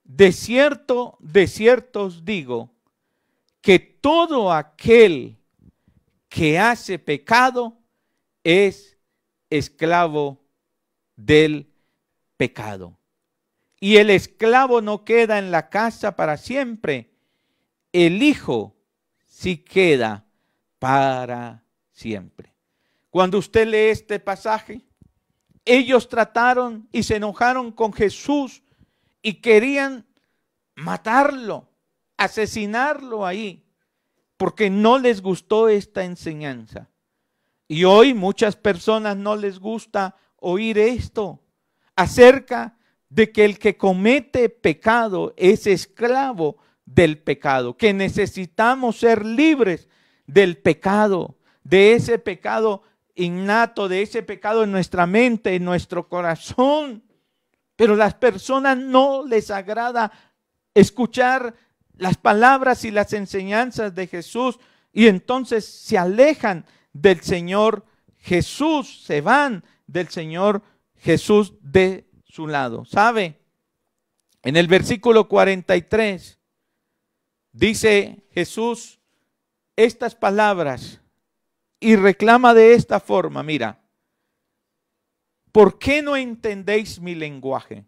Speaker 1: de cierto os digo, que todo aquel que hace pecado es esclavo del pecado. Y el esclavo no queda en la casa para siempre, el Hijo sí queda para siempre. Cuando usted lee este pasaje, ellos trataron y se enojaron con Jesús y querían matarlo, asesinarlo ahí, porque no les gustó esta enseñanza. Y hoy muchas personas no les gusta oír esto acerca de que el que comete pecado es esclavo del pecado, que necesitamos ser libres del pecado, de ese pecado innato, de ese pecado en nuestra mente, en nuestro corazón. Pero a las personas no les agrada escuchar las palabras y las enseñanzas de Jesús, y entonces se alejan del Señor Jesús, se van del Señor Jesús de su lado. ¿Sabe? En el versículo 43 dice Jesús estas palabras y reclama de esta forma: mira, ¿por qué no entendéis mi lenguaje?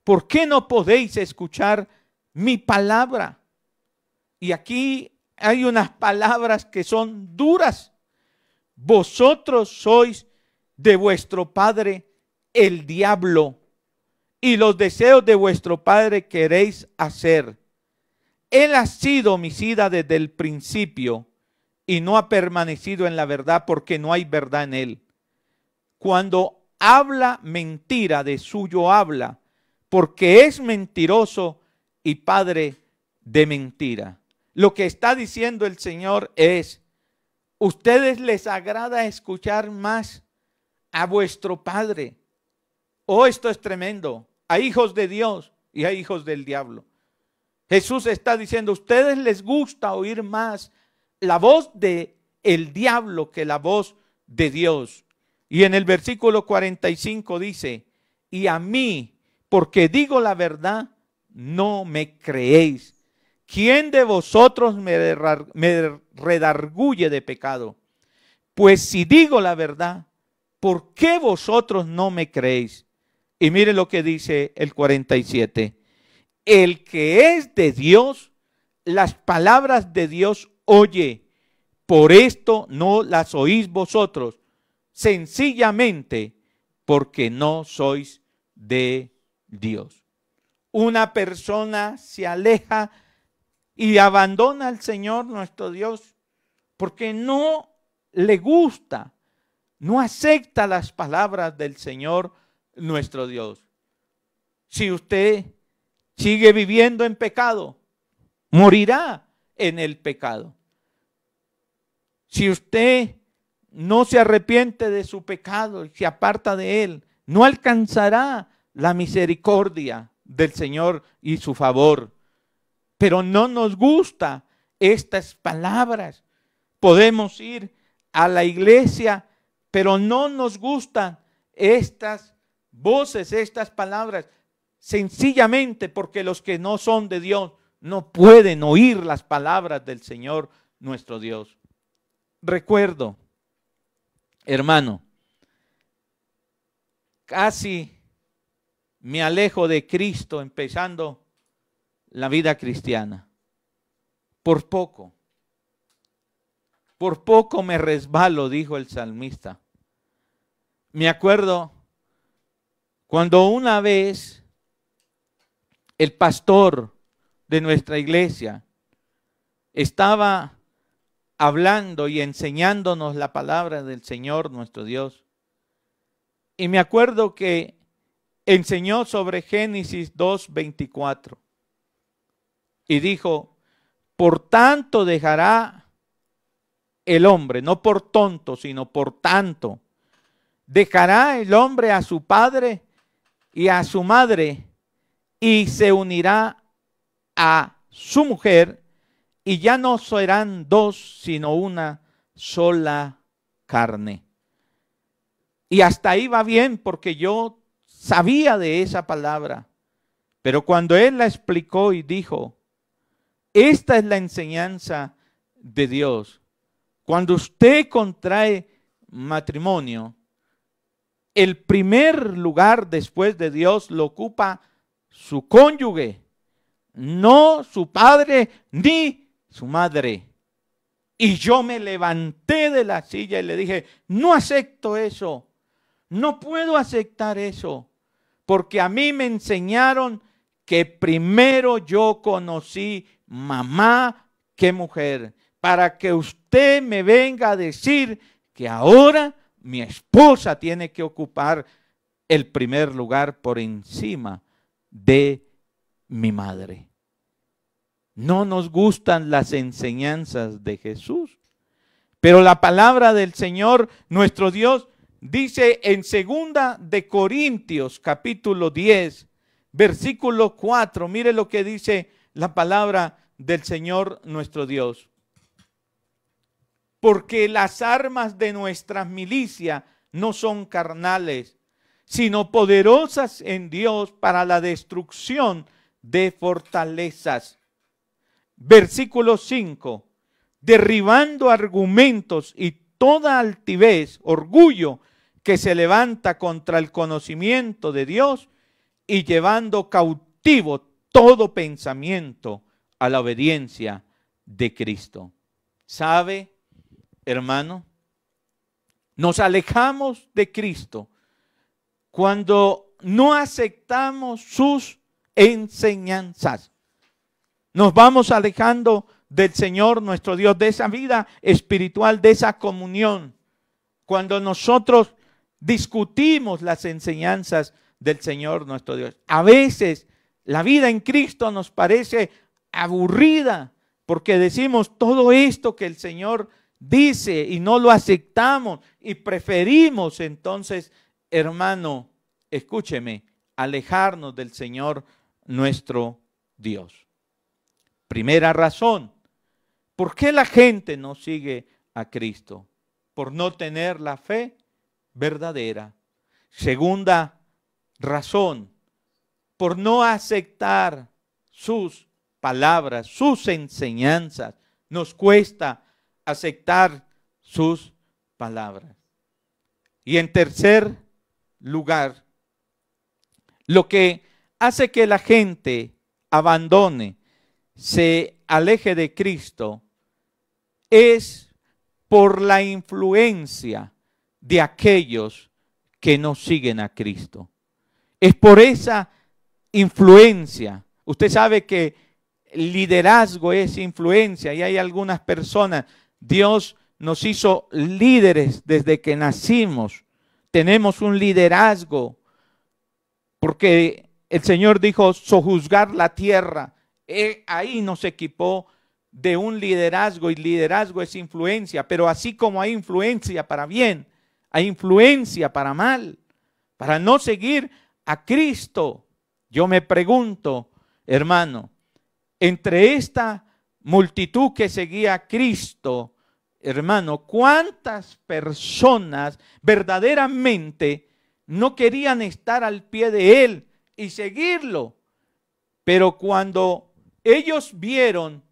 Speaker 1: ¿Por qué no podéis escuchar mi palabra? Y aquí hay unas palabras que son duras. Vosotros sois de vuestro padre el diablo, y los deseos de vuestro padre queréis hacer. Él ha sido homicida desde el principio y no ha permanecido en la verdad, porque no hay verdad en él. Cuando habla mentira, de suyo habla, porque es mentiroso y padre de mentira. Lo que está diciendo el Señor es: ustedes les agrada escuchar más a vuestro padre. Oh, esto es tremendo. Hay hijos de Dios y hay hijos del diablo. Jesús está diciendo: ustedes les gusta oír más la voz de el diablo que la voz de Dios. Y en el versículo 45 dice: y a mí, porque digo la verdad, no me creéis. ¿Quién de vosotros me redarguye de pecado? Pues si digo la verdad, ¿por qué vosotros no me creéis? Y mire lo que dice el 47. El que es de Dios, las palabras de Dios oye. Por esto no las oís vosotros, sencillamente porque no sois de Dios. Una persona se aleja y abandona al Señor nuestro Dios porque no le gusta, no acepta las palabras del Señor nuestro Dios. Si usted sigue viviendo en pecado, morirá en el pecado. Si usted no se arrepiente de su pecado y se aparta de él, no alcanzará la misericordia del Señor y su favor. Pero no nos gusta estas palabras. Podemos ir a la iglesia, pero no nos gustan estas voces, estas palabras, sencillamente porque los que no son de Dios no pueden oír las palabras del Señor nuestro Dios. Recuerdo, hermano, casi me alejo de Cristo empezando la vida cristiana. Por poco me resbalo, dijo el salmista. Me acuerdo cuando una vez el pastor de nuestra iglesia estaba hablando y enseñándonos la palabra del Señor nuestro Dios. Y me acuerdo que enseñó sobre Génesis 2:24 y dijo: por tanto dejará el hombre, no por tonto, sino por tanto, dejará el hombre a su padre y a su madre y se unirá a su mujer, y ya no serán dos, sino una sola carne. Y hasta ahí va bien porque yo sabía de esa palabra. Pero cuando él la explicó y dijo, esta es la enseñanza de Dios. Cuando usted contrae matrimonio, el primer lugar después de Dios lo ocupa su cónyuge, no su padre ni su madre. Y yo me levanté de la silla y le dije, no acepto eso, no puedo aceptar eso, porque a mí me enseñaron que primero yo conocí mamá que mujer, para que usted me venga a decir que ahora mi esposa tiene que ocupar el primer lugar por encima de mi madre. No nos gustan las enseñanzas de Jesús, pero la palabra del Señor, nuestro Dios, dice en 2 de Corintios, capítulo 10, versículo 4, mire lo que dice la palabra del Señor, nuestro Dios. Porque las armas de nuestra milicia no son carnales, sino poderosas en Dios para la destrucción de fortalezas. Versículo 5, derribando argumentos y toda altivez, orgullo que se levanta contra el conocimiento de Dios y llevando cautivo todo pensamiento a la obediencia de Cristo. ¿Sabe, hermano? Nos alejamos de Cristo cuando no aceptamos sus enseñanzas. Nos vamos alejando del Señor nuestro Dios, de esa vida espiritual, de esa comunión. Cuando nosotros discutimos las enseñanzas del Señor nuestro Dios. A veces la vida en Cristo nos parece aburrida porque decimos todo esto que el Señor dice y no lo aceptamos y preferimos entonces, hermano, escúcheme, alejarnos del Señor nuestro Dios. Primera razón, ¿por qué la gente no sigue a Cristo? Por no tener la fe verdadera. Segunda razón, por no aceptar sus palabras, sus enseñanzas. Nos cuesta aceptar sus palabras. Y en tercer lugar, lo que hace que la gente abandone, se aleje de Cristo, es por la influencia de aquellos que no siguen a Cristo. Es por esa influencia. Usted sabe que liderazgo es influencia y hay algunas personas, Dios nos hizo líderes desde que nacimos. Tenemos un liderazgo porque el Señor dijo sojuzgar la tierra. Ahí nos equipó de un liderazgo y liderazgo es influencia, pero así como hay influencia para bien, hay influencia para mal, para no seguir a Cristo. Yo me pregunto, hermano, entre esta multitud que seguía a Cristo, hermano, ¿cuántas personas verdaderamente no querían estar al pie de Él y seguirlo? Pero cuando ellos vieron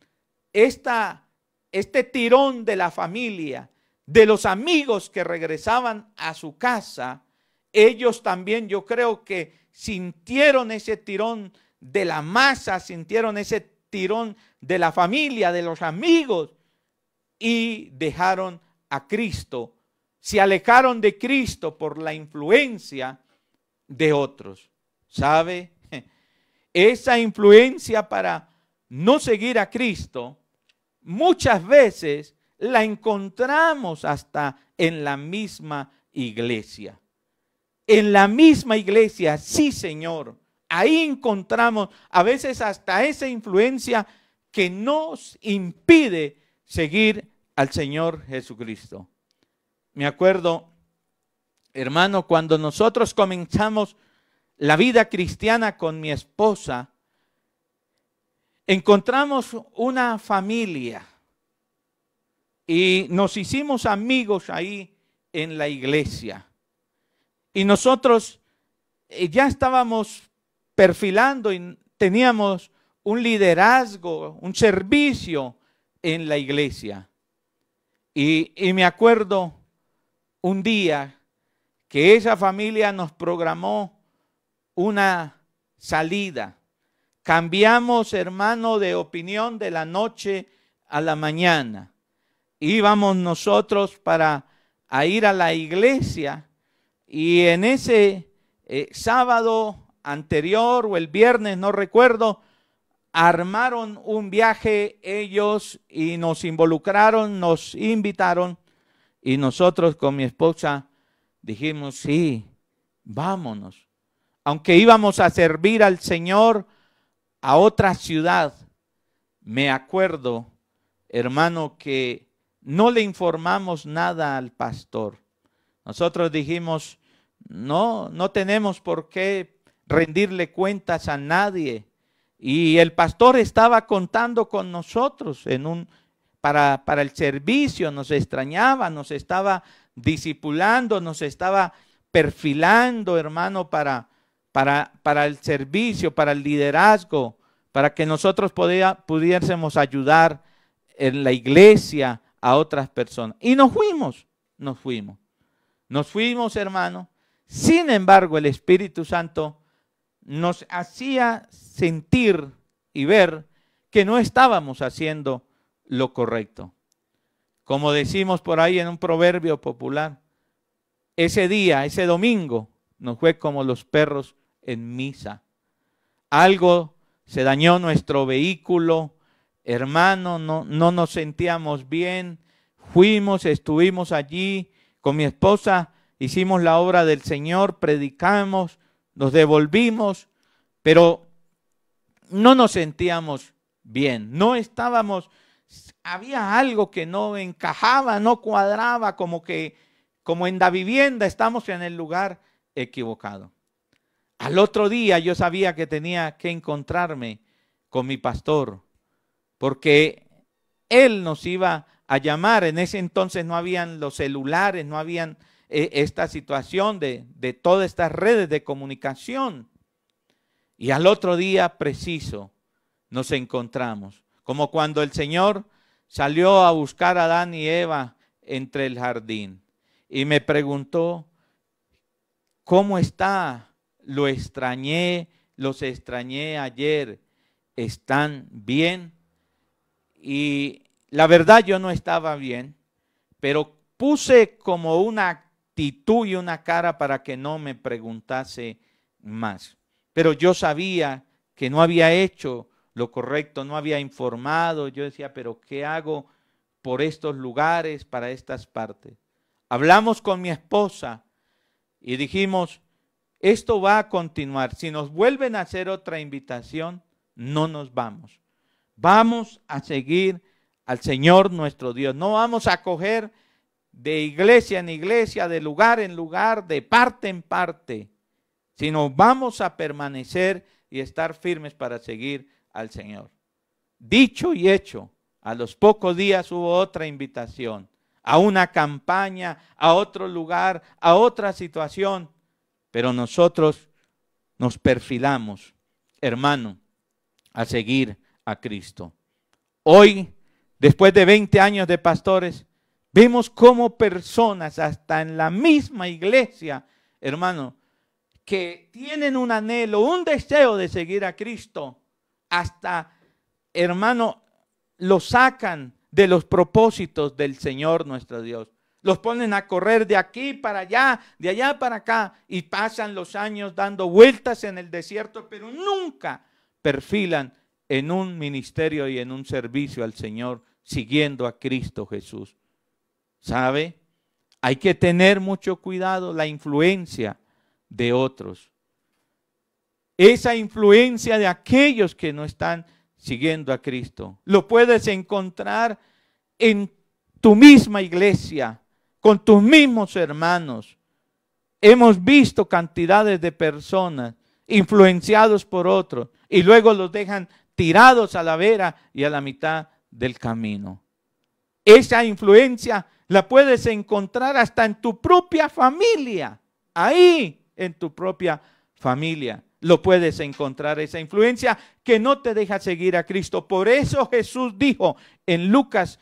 Speaker 1: este tirón de la familia, de los amigos que regresaban a su casa, ellos también, yo creo que sintieron ese tirón de la masa, sintieron ese tirón de la familia, de los amigos, y dejaron a Cristo. Se alejaron de Cristo por la influencia de otros. ¿Sabe? Esa influencia para no seguir a Cristo, muchas veces la encontramos hasta en la misma iglesia. En la misma iglesia, sí, Señor. Ahí encontramos a veces hasta esa influencia que nos impide seguir al Señor Jesucristo. Me acuerdo, hermano, cuando nosotros comenzamos la vida cristiana con mi esposa, encontramos una familia y nos hicimos amigos ahí en la iglesia. y nosotros ya estábamos perfilando y teníamos un liderazgo, un servicio en la iglesia. Y me acuerdo un día que esa familia nos programó una salida. Cambiamos, hermano, de opinión de la noche a la mañana. Íbamos nosotros a ir a la iglesia, y en ese sábado anterior o el viernes, no recuerdo, armaron un viaje ellos y nos involucraron, nos invitaron, y nosotros con mi esposa dijimos, sí, vámonos. Aunque íbamos a servir al Señor a otra ciudad, me acuerdo, hermano, que no le informamos nada al pastor. Nosotros dijimos, no tenemos por qué rendirle cuentas a nadie. Y el pastor estaba contando con nosotros para el servicio, nos extrañaba, nos estaba discipulando, nos estaba perfilando, hermano, para el servicio, para el liderazgo, para que nosotros pudiésemos ayudar en la iglesia a otras personas. Y nos fuimos, hermano. Sin embargo, el Espíritu Santo nos hacía sentir y ver que no estábamos haciendo lo correcto. Como decimos por ahí en un proverbio popular, ese día, ese domingo, nos fue como los perros en misa. Algo se dañó nuestro vehículo, hermano, no nos sentíamos bien. Estuvimos allí con mi esposa, hicimos la obra del Señor, predicamos, nos devolvimos, pero no nos sentíamos bien, había algo que no encajaba, no cuadraba, como en la vivienda estamos en el lugar equivocado. Al otro día yo sabía que tenía que encontrarme con mi pastor, porque él nos iba a llamar. En ese entonces no habían los celulares, no habían esta situación de todas estas redes de comunicación. Y al otro día preciso nos encontramos, como cuando el Señor salió a buscar a Adán y Eva entre el jardín y me preguntó, ¿cómo está? Los extrañé ayer, ¿están bien? Y la verdad yo no estaba bien, pero puse como una actitud y una cara para que no me preguntase más. Pero yo sabía que no había hecho lo correcto, no había informado. Yo decía, pero ¿qué hago por estos lugares, para estas partes? Hablamos con mi esposa y dijimos, esto va a continuar. Si nos vuelven a hacer otra invitación, no nos vamos. Vamos a seguir al Señor nuestro Dios. No vamos a coger de iglesia en iglesia, de lugar en lugar, de parte en parte, sino vamos a permanecer y estar firmes para seguir al Señor. Dicho y hecho, a los pocos días hubo otra invitación, a una campaña, a otro lugar, a otra situación, pero nosotros nos perfilamos, hermano, a seguir a Cristo. Hoy, después de 20 años de pastores, vemos cómo personas hasta en la misma iglesia, hermano, que tienen un anhelo, un deseo de seguir a Cristo, hasta, hermano, lo sacan de los propósitos del Señor nuestro Dios. Los ponen a correr de aquí para allá, de allá para acá, y pasan los años dando vueltas en el desierto, pero nunca perfilan en un ministerio y en un servicio al Señor, siguiendo a Cristo Jesús. ¿Sabe? Hay que tener mucho cuidado la influencia de otros. Esa influencia de aquellos que no están siguiendo a Cristo. Lo puedes encontrar en tu misma iglesia, con tus mismos hermanos. Hemos visto cantidades de personas influenciados por otros y luego los dejan tirados a la vera y a la mitad del camino. Esa influencia la puedes encontrar hasta en tu propia familia. Ahí en tu propia familia lo puedes encontrar, esa influencia que no te deja seguir a Cristo. Por eso Jesús dijo en Lucas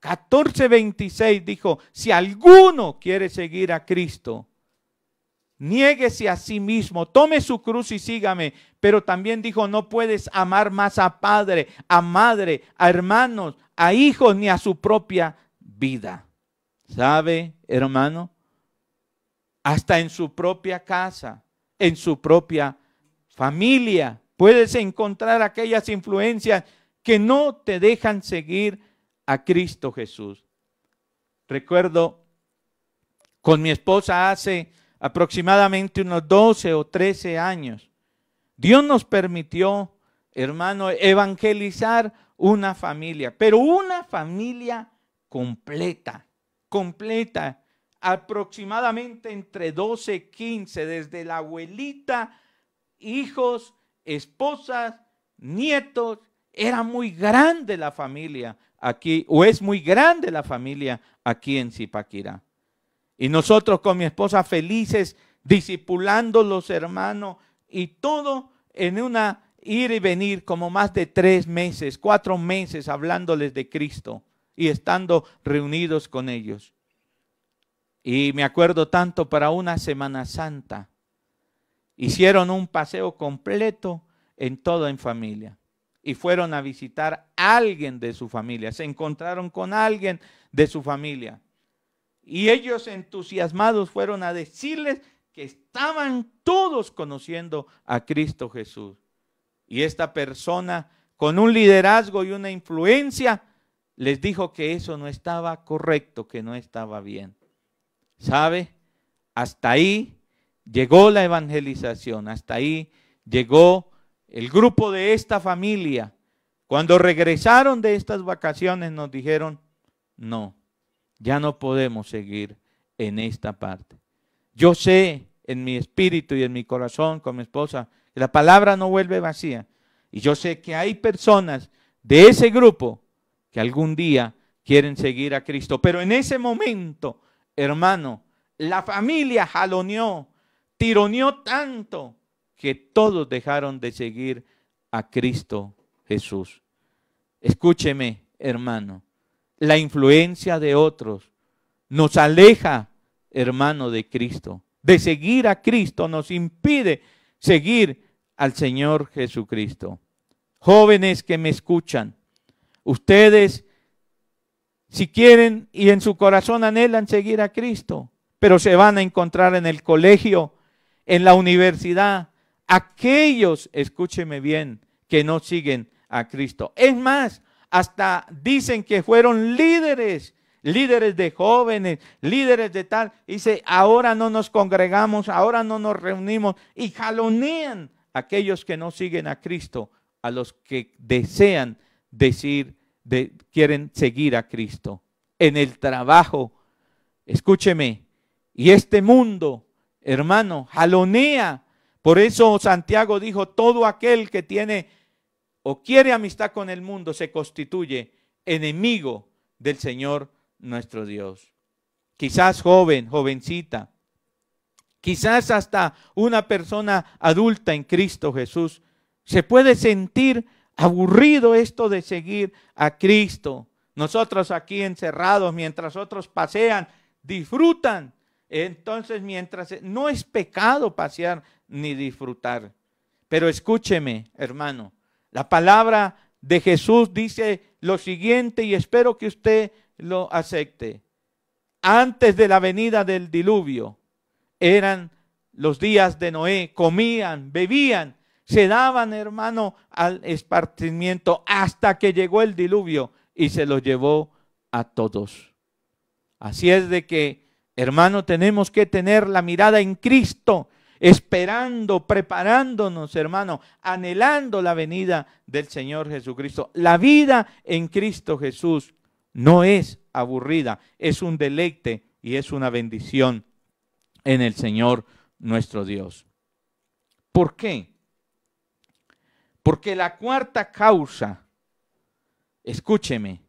Speaker 1: 14:26, dijo, si alguno quiere seguir a Cristo, niéguese a sí mismo, tome su cruz y sígame. Pero también dijo, no puedes amar más a padre, a madre, a hermanos, a hijos, ni a su propia vida. ¿Sabe, hermano? Hasta en su propia casa, en su propia familia, puedes encontrar aquellas influencias que no te dejan seguir a Cristo Jesús. Recuerdo con mi esposa hace aproximadamente unos 12 o 13 años. Dios nos permitió, hermano, evangelizar una familia, pero una familia completa, aproximadamente entre 12, 15, desde la abuelita, hijos, esposas, nietos. Era muy grande la familia aquí, o es muy grande la familia aquí en Zipaquirá. Y nosotros con mi esposa felices, discipulando los hermanos y todo en una ir y venir como más de 3 meses, 4 meses hablándoles de Cristo y estando reunidos con ellos. Y me acuerdo tanto para una Semana Santa, hicieron un paseo completo en todo en familia y fueron a visitar a alguien de su familia, se encontraron con alguien de su familia. Y ellos entusiasmados fueron a decirles que estaban todos conociendo a Cristo Jesús. Y esta persona con un liderazgo y una influencia les dijo que eso no estaba correcto, que no estaba bien. ¿Sabe? Hasta ahí llegó la evangelización, hasta ahí llegó el grupo de esta familia. Cuando regresaron de estas vacaciones nos dijeron, no. Ya no podemos seguir en esta parte. Yo sé en mi espíritu y en mi corazón con mi esposa que la palabra no vuelve vacía. Y yo sé que hay personas de ese grupo que algún día quieren seguir a Cristo. Pero en ese momento, hermano, la familia jaloneó, tironeó tanto que todos dejaron de seguir a Cristo Jesús. Escúcheme, hermano. La influencia de otros nos aleja, hermano, de Cristo. De seguir a Cristo nos impide seguir al Señor Jesucristo. Jóvenes que me escuchan, ustedes, si quieren y en su corazón anhelan seguir a Cristo, pero se van a encontrar en el colegio, en la universidad, aquellos, escúcheme bien, que no siguen a Cristo. Es más, hasta dicen que fueron líderes de jóvenes, líderes de tal. Dice, ahora no nos congregamos, ahora no nos reunimos. Y jalonean a aquellos que no siguen a Cristo, a los que desean quieren seguir a Cristo. En el trabajo, escúcheme, y este mundo, hermano, jalonea. Por eso Santiago dijo, todo aquel que tiene o quiere amistad con el mundo se constituye enemigo del Señor nuestro Dios. Quizás joven, jovencita, quizás hasta una persona adulta en Cristo Jesús, se puede sentir aburrido esto de seguir a Cristo. Nosotros aquí encerrados, mientras otros pasean, disfrutan. Entonces, no es pecado pasear ni disfrutar. Pero escúcheme, hermano. La palabra de Jesús dice lo siguiente y espero que usted lo acepte. Antes de la venida del diluvio, eran los días de Noé, comían, bebían, se daban, hermano, al esparcimiento hasta que llegó el diluvio y se los llevó a todos. Así es de que, hermano, tenemos que tener la mirada en Cristo, esperando, preparándonos, hermano, anhelando la venida del Señor Jesucristo. La vida en Cristo Jesús no es aburrida, es un deleite y es una bendición en el Señor nuestro Dios. ¿Por qué? Porque la cuarta causa, escúcheme,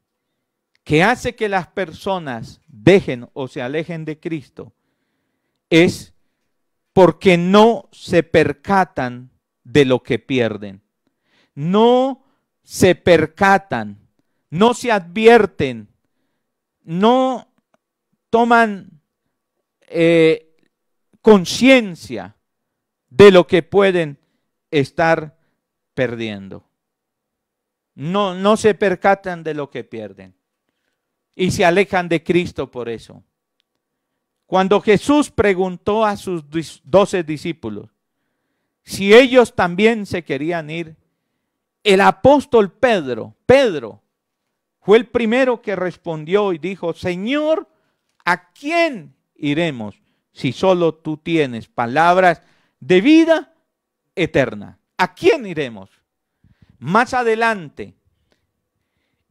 Speaker 1: que hace que las personas dejen o se alejen de Cristo es porque no se percatan de lo que pierden. No se percatan, no se advierten, no toman conciencia de lo que pueden estar perdiendo. No se percatan de lo que pierden y se alejan de Cristo por eso. Cuando Jesús preguntó a sus 12 discípulos si ellos también se querían ir, el apóstol Pedro fue el primero que respondió y dijo: Señor, ¿a quién iremos si solo tú tienes palabras de vida eterna? ¿A quién iremos? Más adelante,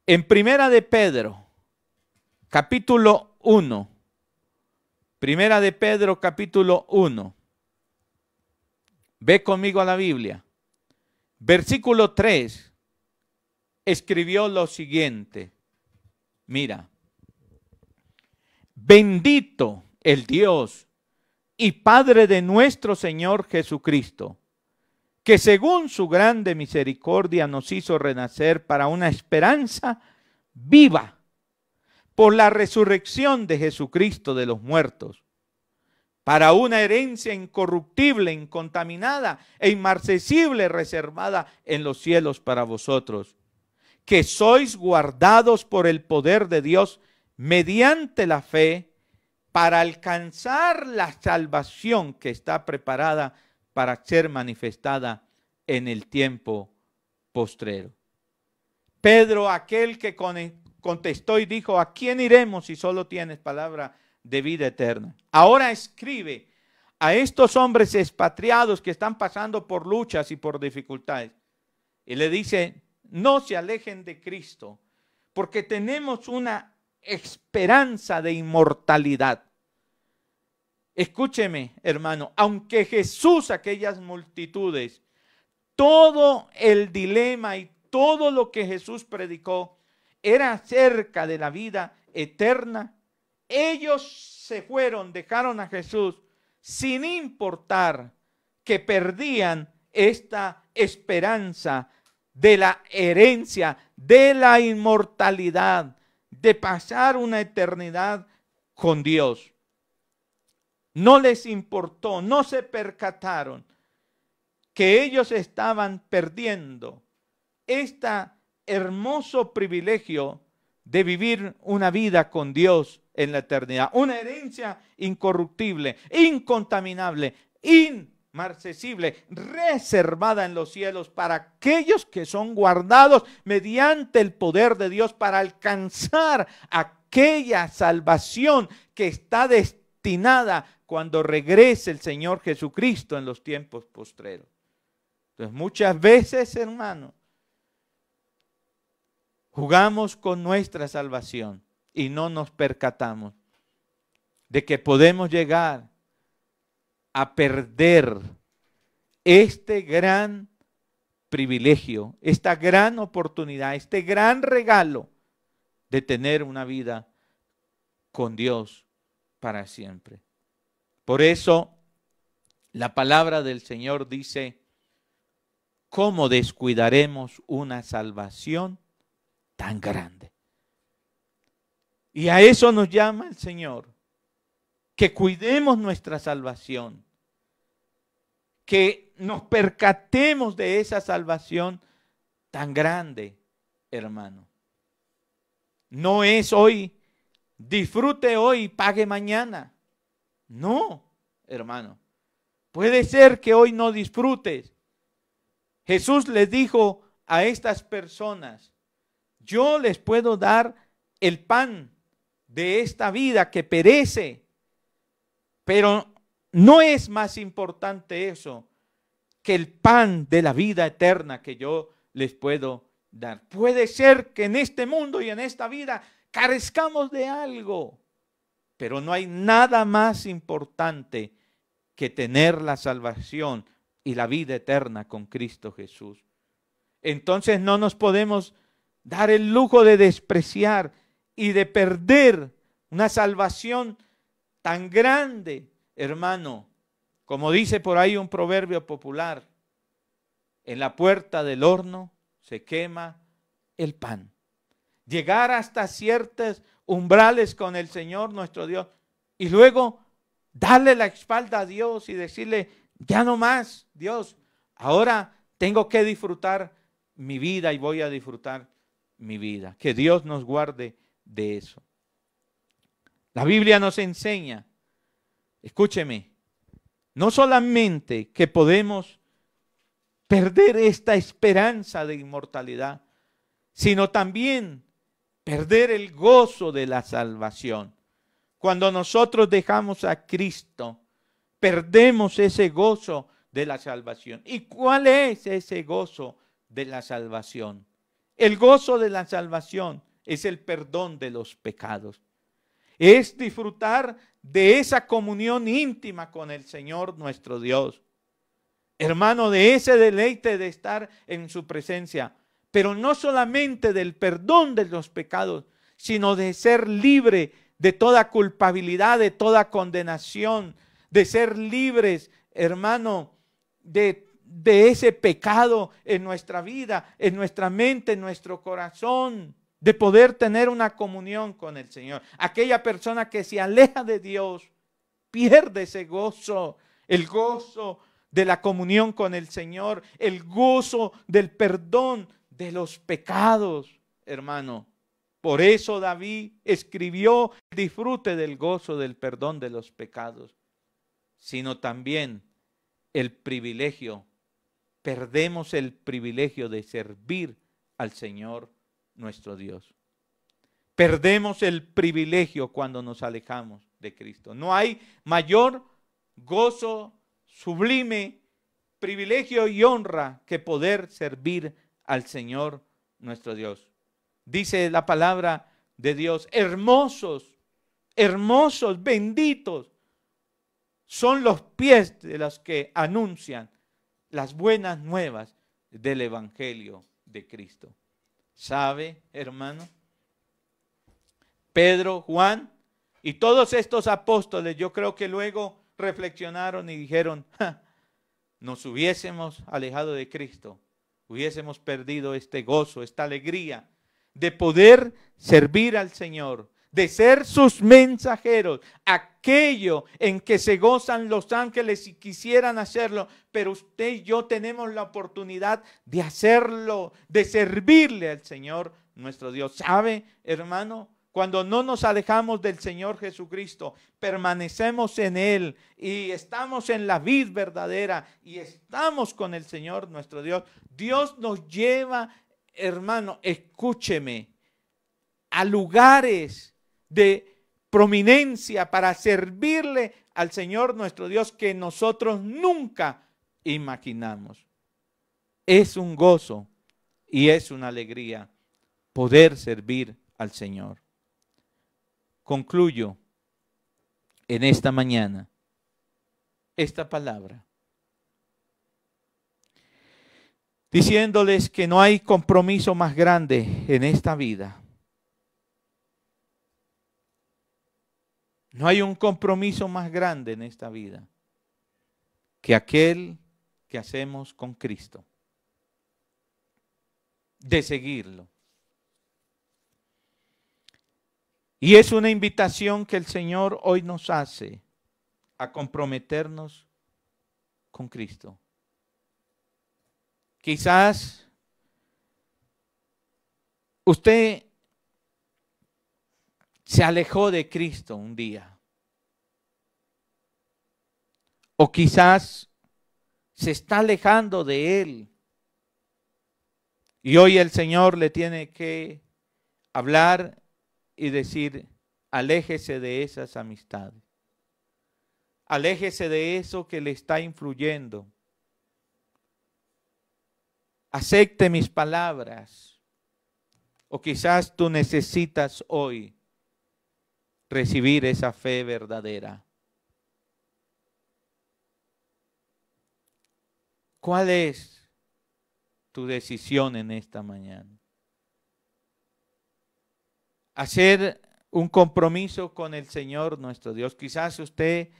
Speaker 1: en Primera de Pedro, capítulo 1, Primera de Pedro, capítulo 1, ve conmigo a la Biblia, versículo 3, escribió lo siguiente, mira: bendito el Dios y Padre de nuestro Señor Jesucristo, que según su grande misericordia nos hizo renacer para una esperanza viva por la resurrección de Jesucristo de los muertos, para una herencia incorruptible, incontaminada e inmarcesible, reservada en los cielos para vosotros, que sois guardados por el poder de Dios mediante la fe, para alcanzar la salvación que está preparada para ser manifestada en el tiempo postrero. Pedro, aquel que contestó y dijo: ¿a quién iremos si solo tienes palabra de vida eterna? Ahora escribe a estos hombres expatriados que están pasando por luchas y por dificultades. Y le dice: no se alejen de Cristo, porque tenemos una esperanza de inmortalidad. Escúcheme, hermano, aunque Jesús, aquellas multitudes, todo el dilema y todo lo que Jesús predicó era acerca de la vida eterna, ellos se fueron, dejaron a Jesús sin importar que perdían esta esperanza de la herencia, de la inmortalidad, de pasar una eternidad con Dios. No les importó, no se percataron que ellos estaban perdiendo este hermoso privilegio de vivir una vida con Dios en la eternidad, una herencia incorruptible, incontaminable, inmarcesible, reservada en los cielos para aquellos que son guardados mediante el poder de Dios para alcanzar aquella salvación que está destinada cuando regrese el Señor Jesucristo en los tiempos postreros. Entonces, muchas veces, hermano, jugamos con nuestra salvación y no nos percatamos de que podemos llegar a perder este gran privilegio, esta gran oportunidad, este gran regalo de tener una vida con Dios para siempre. Por eso la palabra del Señor dice: ¿cómo descuidaremos una salvación tan grande? Y a eso nos llama el Señor, que cuidemos nuestra salvación, que nos percatemos de esa salvación tan grande, hermano. No es hoy, disfrute hoy y pague mañana. No, hermano. Puede ser que hoy no disfrutes. Jesús les dijo a estas personas: yo les puedo dar el pan de esta vida que perece, pero no es más importante eso que el pan de la vida eterna que yo les puedo dar. Puede ser que en este mundo y en esta vida carezcamos de algo, pero no hay nada más importante que tener la salvación y la vida eterna con Cristo Jesús. Entonces no nos podemos dar el lujo de despreciar y de perder una salvación tan grande, hermano, Como dice por ahí un proverbio popular, en la puerta del horno se quema el pan. Llegar hasta ciertos umbrales con el Señor nuestro Dios y luego darle la espalda a Dios y decirle, ya no más, Dios, ahora tengo que disfrutar mi vida y voy a disfrutar mi vida. Que Dios nos guarde de eso. La Biblia nos enseña, escúcheme, no solamente que podemos perder esta esperanza de inmortalidad, sino también perder el gozo de la salvación. Cuando nosotros dejamos a Cristo, perdemos ese gozo de la salvación. ¿Y cuál es ese gozo de la salvación? El gozo de la salvación es el perdón de los pecados. Es disfrutar de esa comunión íntima con el Señor nuestro Dios. Hermano, de ese deleite de estar en su presencia. Pero no solamente del perdón de los pecados, sino de ser libre de toda culpabilidad, de toda condenación, de ser libres, hermano, de ese pecado en nuestra vida, en nuestra mente, en nuestro corazón, de poder tener una comunión con el Señor. Aquella persona que se aleja de Dios pierde ese gozo, el gozo de la comunión con el Señor, el gozo del perdón de los pecados, hermano. Por eso David escribió, disfrute del gozo del perdón de los pecados, sino también el privilegio, perdemos el privilegio de servir al Señor nuestro Dios. Perdemos el privilegio cuando nos alejamos de Cristo. No hay mayor gozo, sublime, privilegio y honra que poder servir al Señor nuestro Dios. Dice la palabra de Dios, hermosos, hermosos, benditos son los pies de los que anuncian las buenas nuevas del Evangelio de Cristo. ¿Sabe, hermano? Pedro, Juan y todos estos apóstoles, yo creo que luego reflexionaron y dijeron, nos hubiésemos alejado de Cristo, hubiésemos perdido este gozo, esta alegría de poder servir al Señor, de ser sus mensajeros, aquello en que se gozan los ángeles y quisieran hacerlo, pero usted y yo tenemos la oportunidad de hacerlo, de servirle al Señor nuestro Dios. ¿Sabe, hermano? Cuando no nos alejamos del Señor Jesucristo, permanecemos en Él y estamos en la vid verdadera y estamos con el Señor nuestro Dios. Dios nos lleva, hermano, escúcheme, a lugares de prominencia para servirle al Señor nuestro Dios que nosotros nunca imaginamos. Es un gozo y es una alegría poder servir al Señor. Concluyo en esta mañana esta palabra diciéndoles que no hay compromiso más grande en esta vida. No hay un compromiso más grande en esta vida que aquel que hacemos con Cristo, de seguirlo. Y es una invitación que el Señor hoy nos hace a comprometernos con Cristo. Quizás usted se alejó de Cristo un día. O quizás se está alejando de Él. Y hoy el Señor le tiene que hablar y decir, aléjese de esas amistades. Aléjese de eso que le está influyendo. Acepte mis palabras. O quizás tú necesitas hoy recibir esa fe verdadera. ¿Cuál es tu decisión en esta mañana? Hacer un compromiso con el Señor nuestro Dios. Quizás usted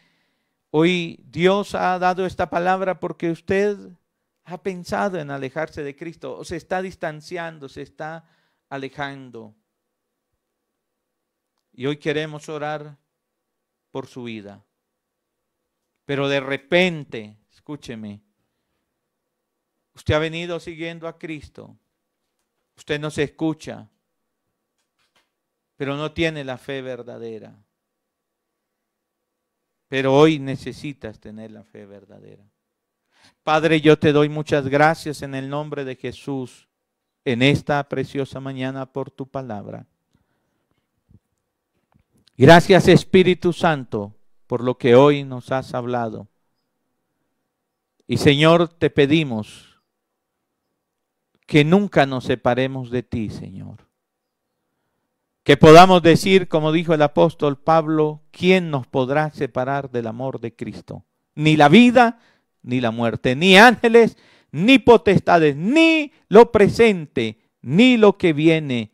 Speaker 1: Hoy Dios ha dado esta palabra porque usted ha pensado en alejarse de Cristo o se está distanciando, se está alejando. Y hoy queremos orar por su vida. Pero de repente, escúcheme, usted ha venido siguiendo a Cristo. Usted nos escucha, pero no tiene la fe verdadera. Pero hoy necesitas tener la fe verdadera. Padre, yo te doy muchas gracias en el nombre de Jesús en esta preciosa mañana por tu palabra. Gracias, Espíritu Santo, por lo que hoy nos has hablado. Y Señor, te pedimos que nunca nos separemos de ti, Señor. Que podamos decir, como dijo el apóstol Pablo, ¿quién nos podrá separar del amor de Cristo? Ni la vida, ni la muerte, ni ángeles, ni potestades, ni lo presente, ni lo que viene.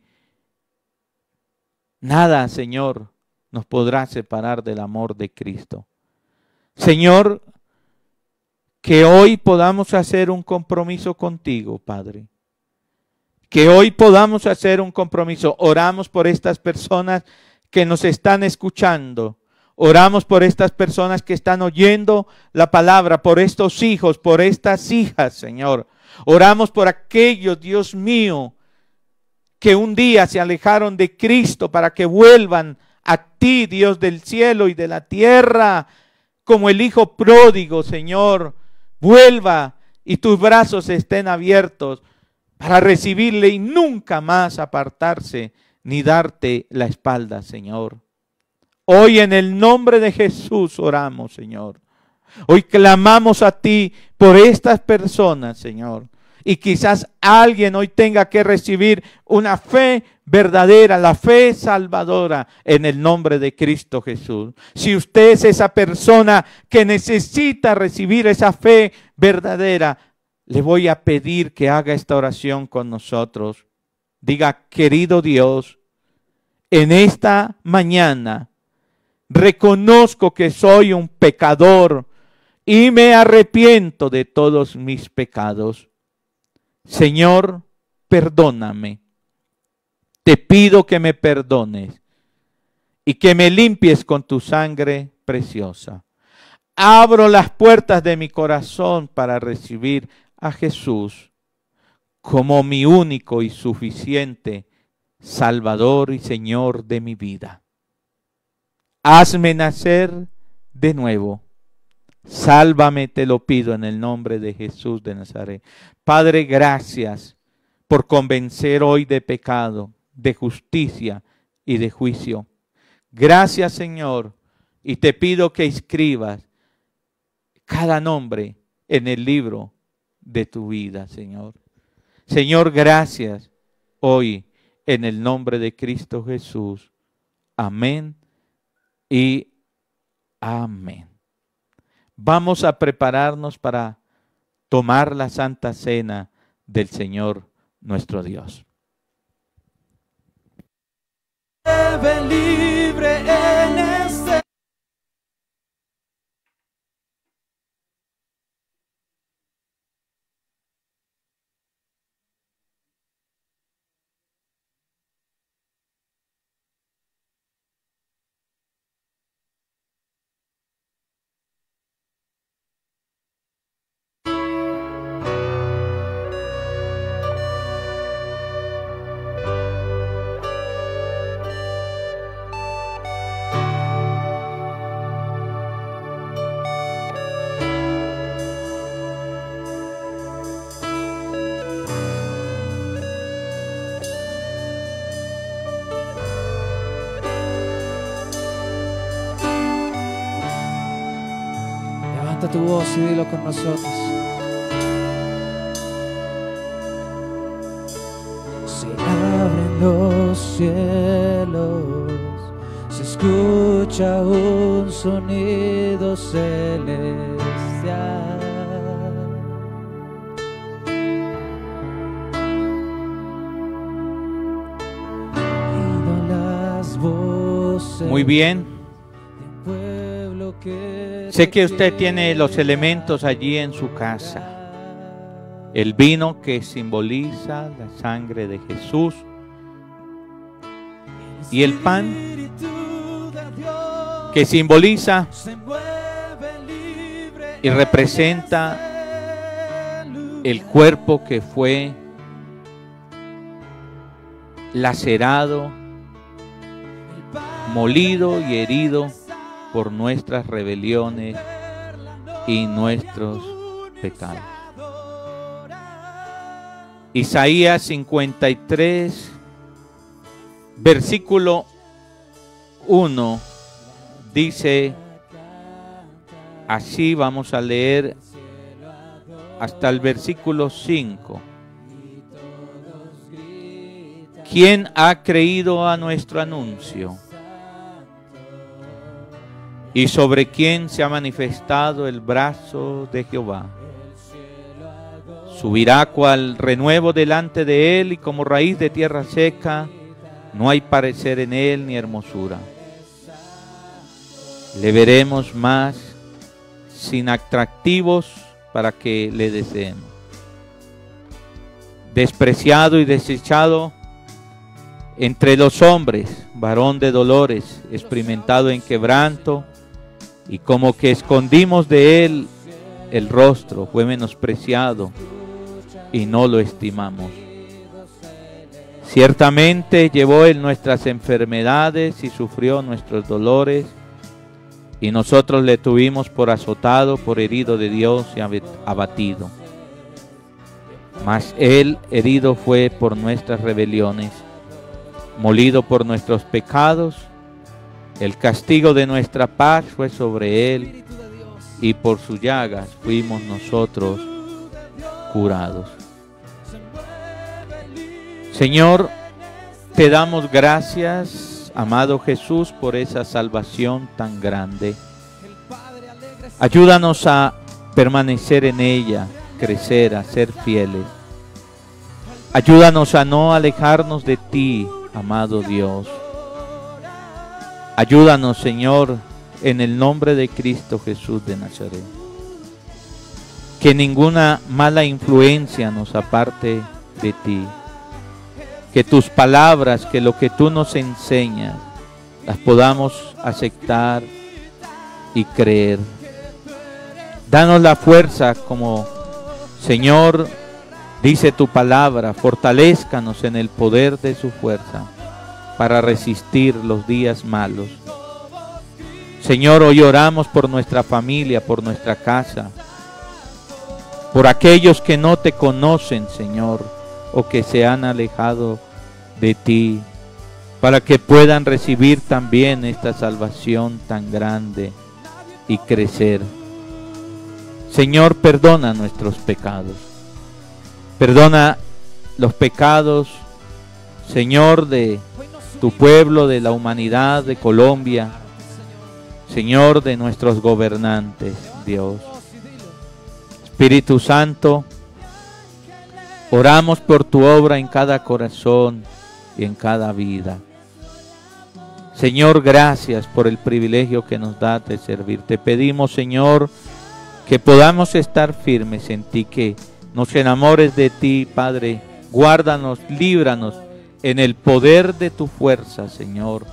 Speaker 1: Nada, Señor, nos podrá separar del amor de Cristo. Señor, que hoy podamos hacer un compromiso contigo, Padre. Que hoy podamos hacer un compromiso. Oramos por estas personas que nos están escuchando. Oramos por estas personas que están oyendo la palabra, por estos hijos, por estas hijas, Señor. Oramos por aquellos, Dios mío, que un día se alejaron de Cristo para que vuelvan a ti, Dios del cielo y de la tierra, como el hijo pródigo, Señor. Vuelva y tus brazos estén abiertos para recibirle y nunca más apartarse ni darte la espalda, Señor. Hoy en el nombre de Jesús oramos, Señor. Hoy clamamos a ti por estas personas, Señor. Y quizás alguien hoy tenga que recibir una fe verdadera, la fe salvadora en el nombre de Cristo Jesús. Si usted es esa persona que necesita recibir esa fe verdadera, le voy a pedir que haga esta oración con nosotros. Diga, querido Dios, en esta mañana reconozco que soy un pecador y me arrepiento de todos mis pecados. Señor, perdóname. Te pido que me perdones y que me limpies con tu sangre preciosa. Abro las puertas de mi corazón para recibir a Jesús como mi único y suficiente Salvador y Señor de mi vida. Hazme nacer de nuevo. Sálvame, te lo pido en el nombre de Jesús de Nazaret. Padre, gracias por convencer hoy de pecado, de justicia y de juicio. Gracias, Señor, y te pido que escribas cada nombre en el libro de tu vida, Señor. Señor, gracias hoy en el nombre de Cristo Jesús. Amén y amén. Vamos a prepararnos para tomar la Santa Cena del Señor nuestro Dios.
Speaker 3: Ven libre en este
Speaker 4: Levanta tu voz y dilo con nosotros.
Speaker 3: se abren los cielos, se escucha un sonido celestial. Y las voces
Speaker 1: Muy bien.
Speaker 3: del pueblo que
Speaker 1: Sé que usted tiene los elementos allí en su casa. El vino que simboliza la sangre de Jesús y el pan que simboliza y representa el cuerpo que fue lacerado, molido y herido por nuestras rebeliones y nuestros pecados. Isaías 53, versículo 1, dice, así vamos a leer hasta el versículo 5. ¿Quién ha creído a nuestro anuncio? ¿Y sobre quién se ha manifestado el brazo de Jehová? Subirá cual renuevo delante de él, y como raíz de tierra seca, no hay parecer en él ni hermosura. Le veremos más sin atractivos para que le deseemos. Despreciado y desechado entre los hombres, varón de dolores, experimentado en quebranto, y como que escondimos de él el rostro, fue menospreciado y no lo estimamos. Ciertamente llevó él nuestras enfermedades y sufrió nuestros dolores, y nosotros le tuvimos por azotado, por herido de Dios y abatido. Mas él herido fue por nuestras rebeliones, molido por nuestros pecados. El castigo de nuestra paz fue sobre él, y por sus llagas fuimos nosotros curados. Señor, te damos gracias, amado Jesús, por esa salvación tan grande. Ayúdanos a permanecer en ella, crecer, a ser fieles. Ayúdanos a no alejarnos de ti, amado Dios. Ayúdanos, Señor, en el nombre de Cristo Jesús de Nazaret. Que ninguna mala influencia nos aparte de ti. Que tus palabras, que lo que tú nos enseñas, las podamos aceptar y creer. Danos la fuerza, como Señor dice tu palabra, fortalézcanos en el poder de su fuerza para resistir los días malos. Señor, hoy oramos por nuestra familia, por nuestra casa, por aquellos que no te conocen, Señor, o que se han alejado de ti, para que puedan recibir también esta salvación tan grande y crecer. Señor, perdona nuestros pecados. Perdona los pecados, Señor, de tu pueblo, de la humanidad, de Colombia, Señor, de nuestros gobernantes, Dios. Espíritu Santo, oramos por tu obra en cada corazón y en cada vida. Señor, gracias por el privilegio que nos da de servir. Te pedimos, Señor, que podamos estar firmes en ti, que nos enamores de ti, Padre. Guárdanos, líbranos en el poder de tu fuerza, Señor,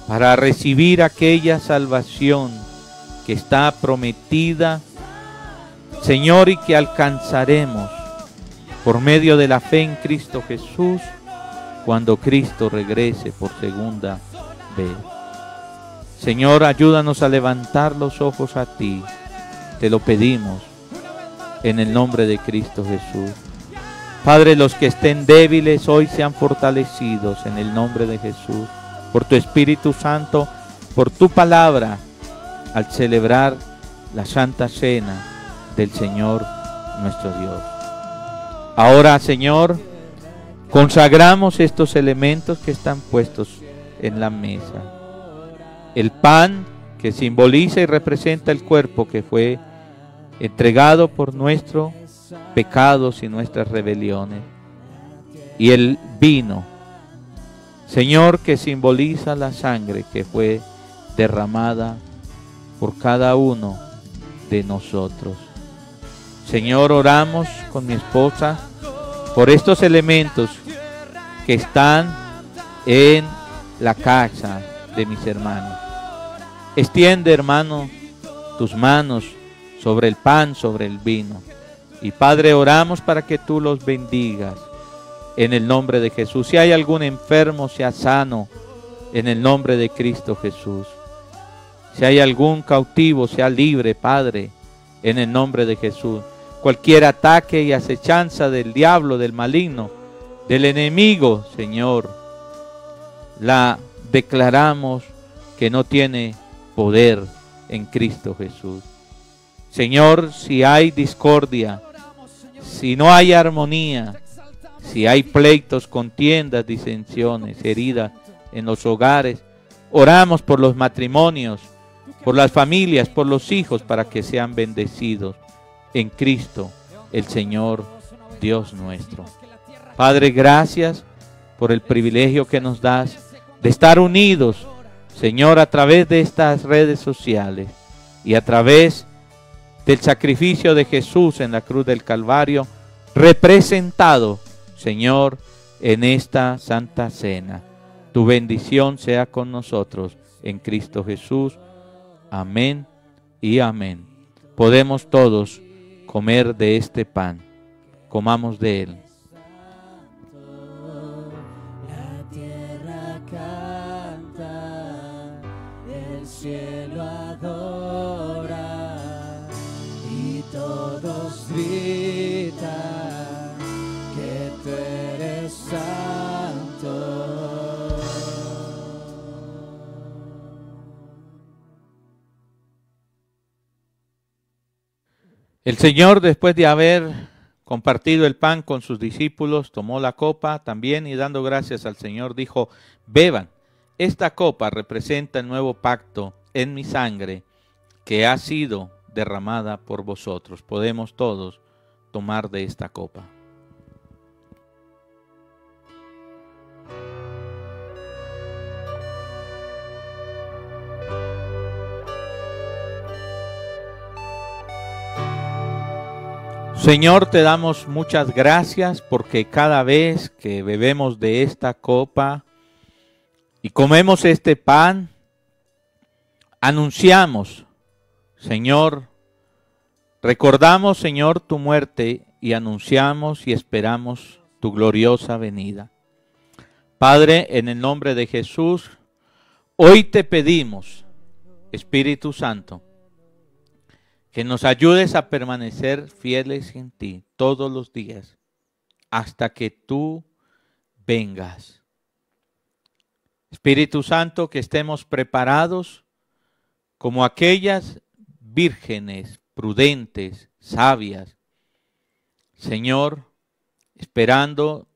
Speaker 1: para recibir aquella salvación que está prometida, Señor, y que alcanzaremos por medio de la fe en Cristo Jesús cuando Cristo regrese por segunda vez. Señor, ayúdanos a levantar los ojos a ti. Te lo pedimos en el nombre de Cristo Jesús. Padre, los que estén débiles hoy sean fortalecidos en el nombre de Jesús, por tu Espíritu Santo, por tu palabra, al celebrar la Santa Cena del Señor nuestro Dios. Ahora, Señor, consagramos estos elementos que están puestos en la mesa. El pan, que simboliza y representa el cuerpo que fue entregado por nuestros pecados y nuestras rebeliones. Y el vino, Señor, que simboliza la sangre que fue derramada por cada uno de nosotros. Señor, oramos con mi esposa por estos elementos que están en la casa de mis hermanos. Extiende, hermano, tus manos sobre el pan, sobre el vino. Y Padre, oramos para que tú los bendigas en el nombre de Jesús. Si hay algún enfermo, sea sano en el nombre de Cristo Jesús. Si hay algún cautivo, sea libre, Padre, en el nombre de Jesús. Cualquier ataque y acechanza del diablo, del maligno, del enemigo, Señor, la declaramos que no tiene poder en Cristo Jesús. Señor, si hay discordia, si no hay armonía, si hay pleitos, contiendas, disensiones, heridas en los hogares, oramos por los matrimonios, por las familias, por los hijos, para que sean bendecidos en Cristo, el Señor Dios nuestro. Padre, gracias por el privilegio que nos das de estar unidos, Señor, a través de estas redes sociales y a través del sacrificio de Jesús en la cruz del Calvario, representado, Señor, en esta Santa Cena. Tu bendición sea con nosotros en Cristo Jesús. Amén y amén. Podemos todos comer de este pan. Comamos de él.
Speaker 3: La tierra canta, el cielo adora y todos gritan que tú eres santo.
Speaker 1: El Señor, después de haber compartido el pan con sus discípulos, tomó la copa también y dando gracias al Señor dijo: beban, esta copa representa el nuevo pacto en mi sangre que ha sido derramada por vosotros. Podemos todos tomar de esta copa. Señor, te damos muchas gracias porque cada vez que bebemos de esta copa y comemos este pan, anunciamos, Señor, recordamos, Señor, tu muerte y anunciamos y esperamos tu gloriosa venida. Padre, en el nombre de Jesús, hoy te pedimos, Espíritu Santo, que nos ayudes a permanecer fieles en ti todos los días hasta que tú vengas. Espíritu Santo, que estemos preparados como aquellas vírgenes prudentes, sabias, Señor, esperando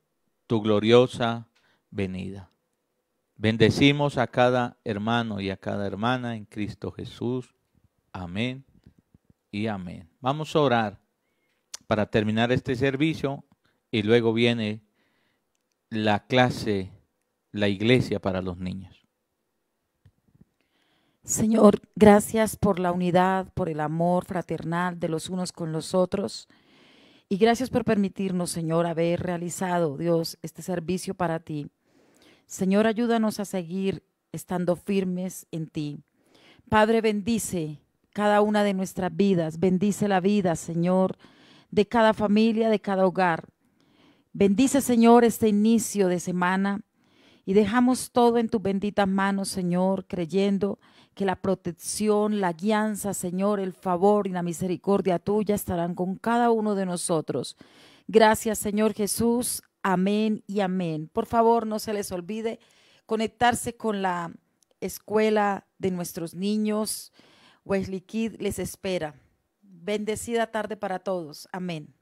Speaker 1: tu gloriosa venida. Bendecimos a cada hermano y a cada hermana en Cristo Jesús. Amén y amén. Vamos a orar para terminar este servicio y luego viene la clase, la iglesia para los niños.
Speaker 2: Señor, gracias por la unidad, por el amor fraternal de los unos con los otros. Y gracias por permitirnos, Señor, haber realizado, Dios, este servicio para ti. Señor, ayúdanos a seguir estando firmes en ti. Padre, bendice cada una de nuestras vidas. Bendice la vida, Señor, de cada familia, de cada hogar. Bendice, Señor, este inicio de semana y dejamos todo en tus benditas manos, Señor, creyendo que la protección, la guianza, Señor, el favor y la misericordia tuya estarán con cada uno de nosotros. Gracias, Señor Jesús. Amén y amén. Por favor, no se les olvide conectarse con la escuela de nuestros niños. Wesley Kid les espera. Bendecida tarde para todos. Amén.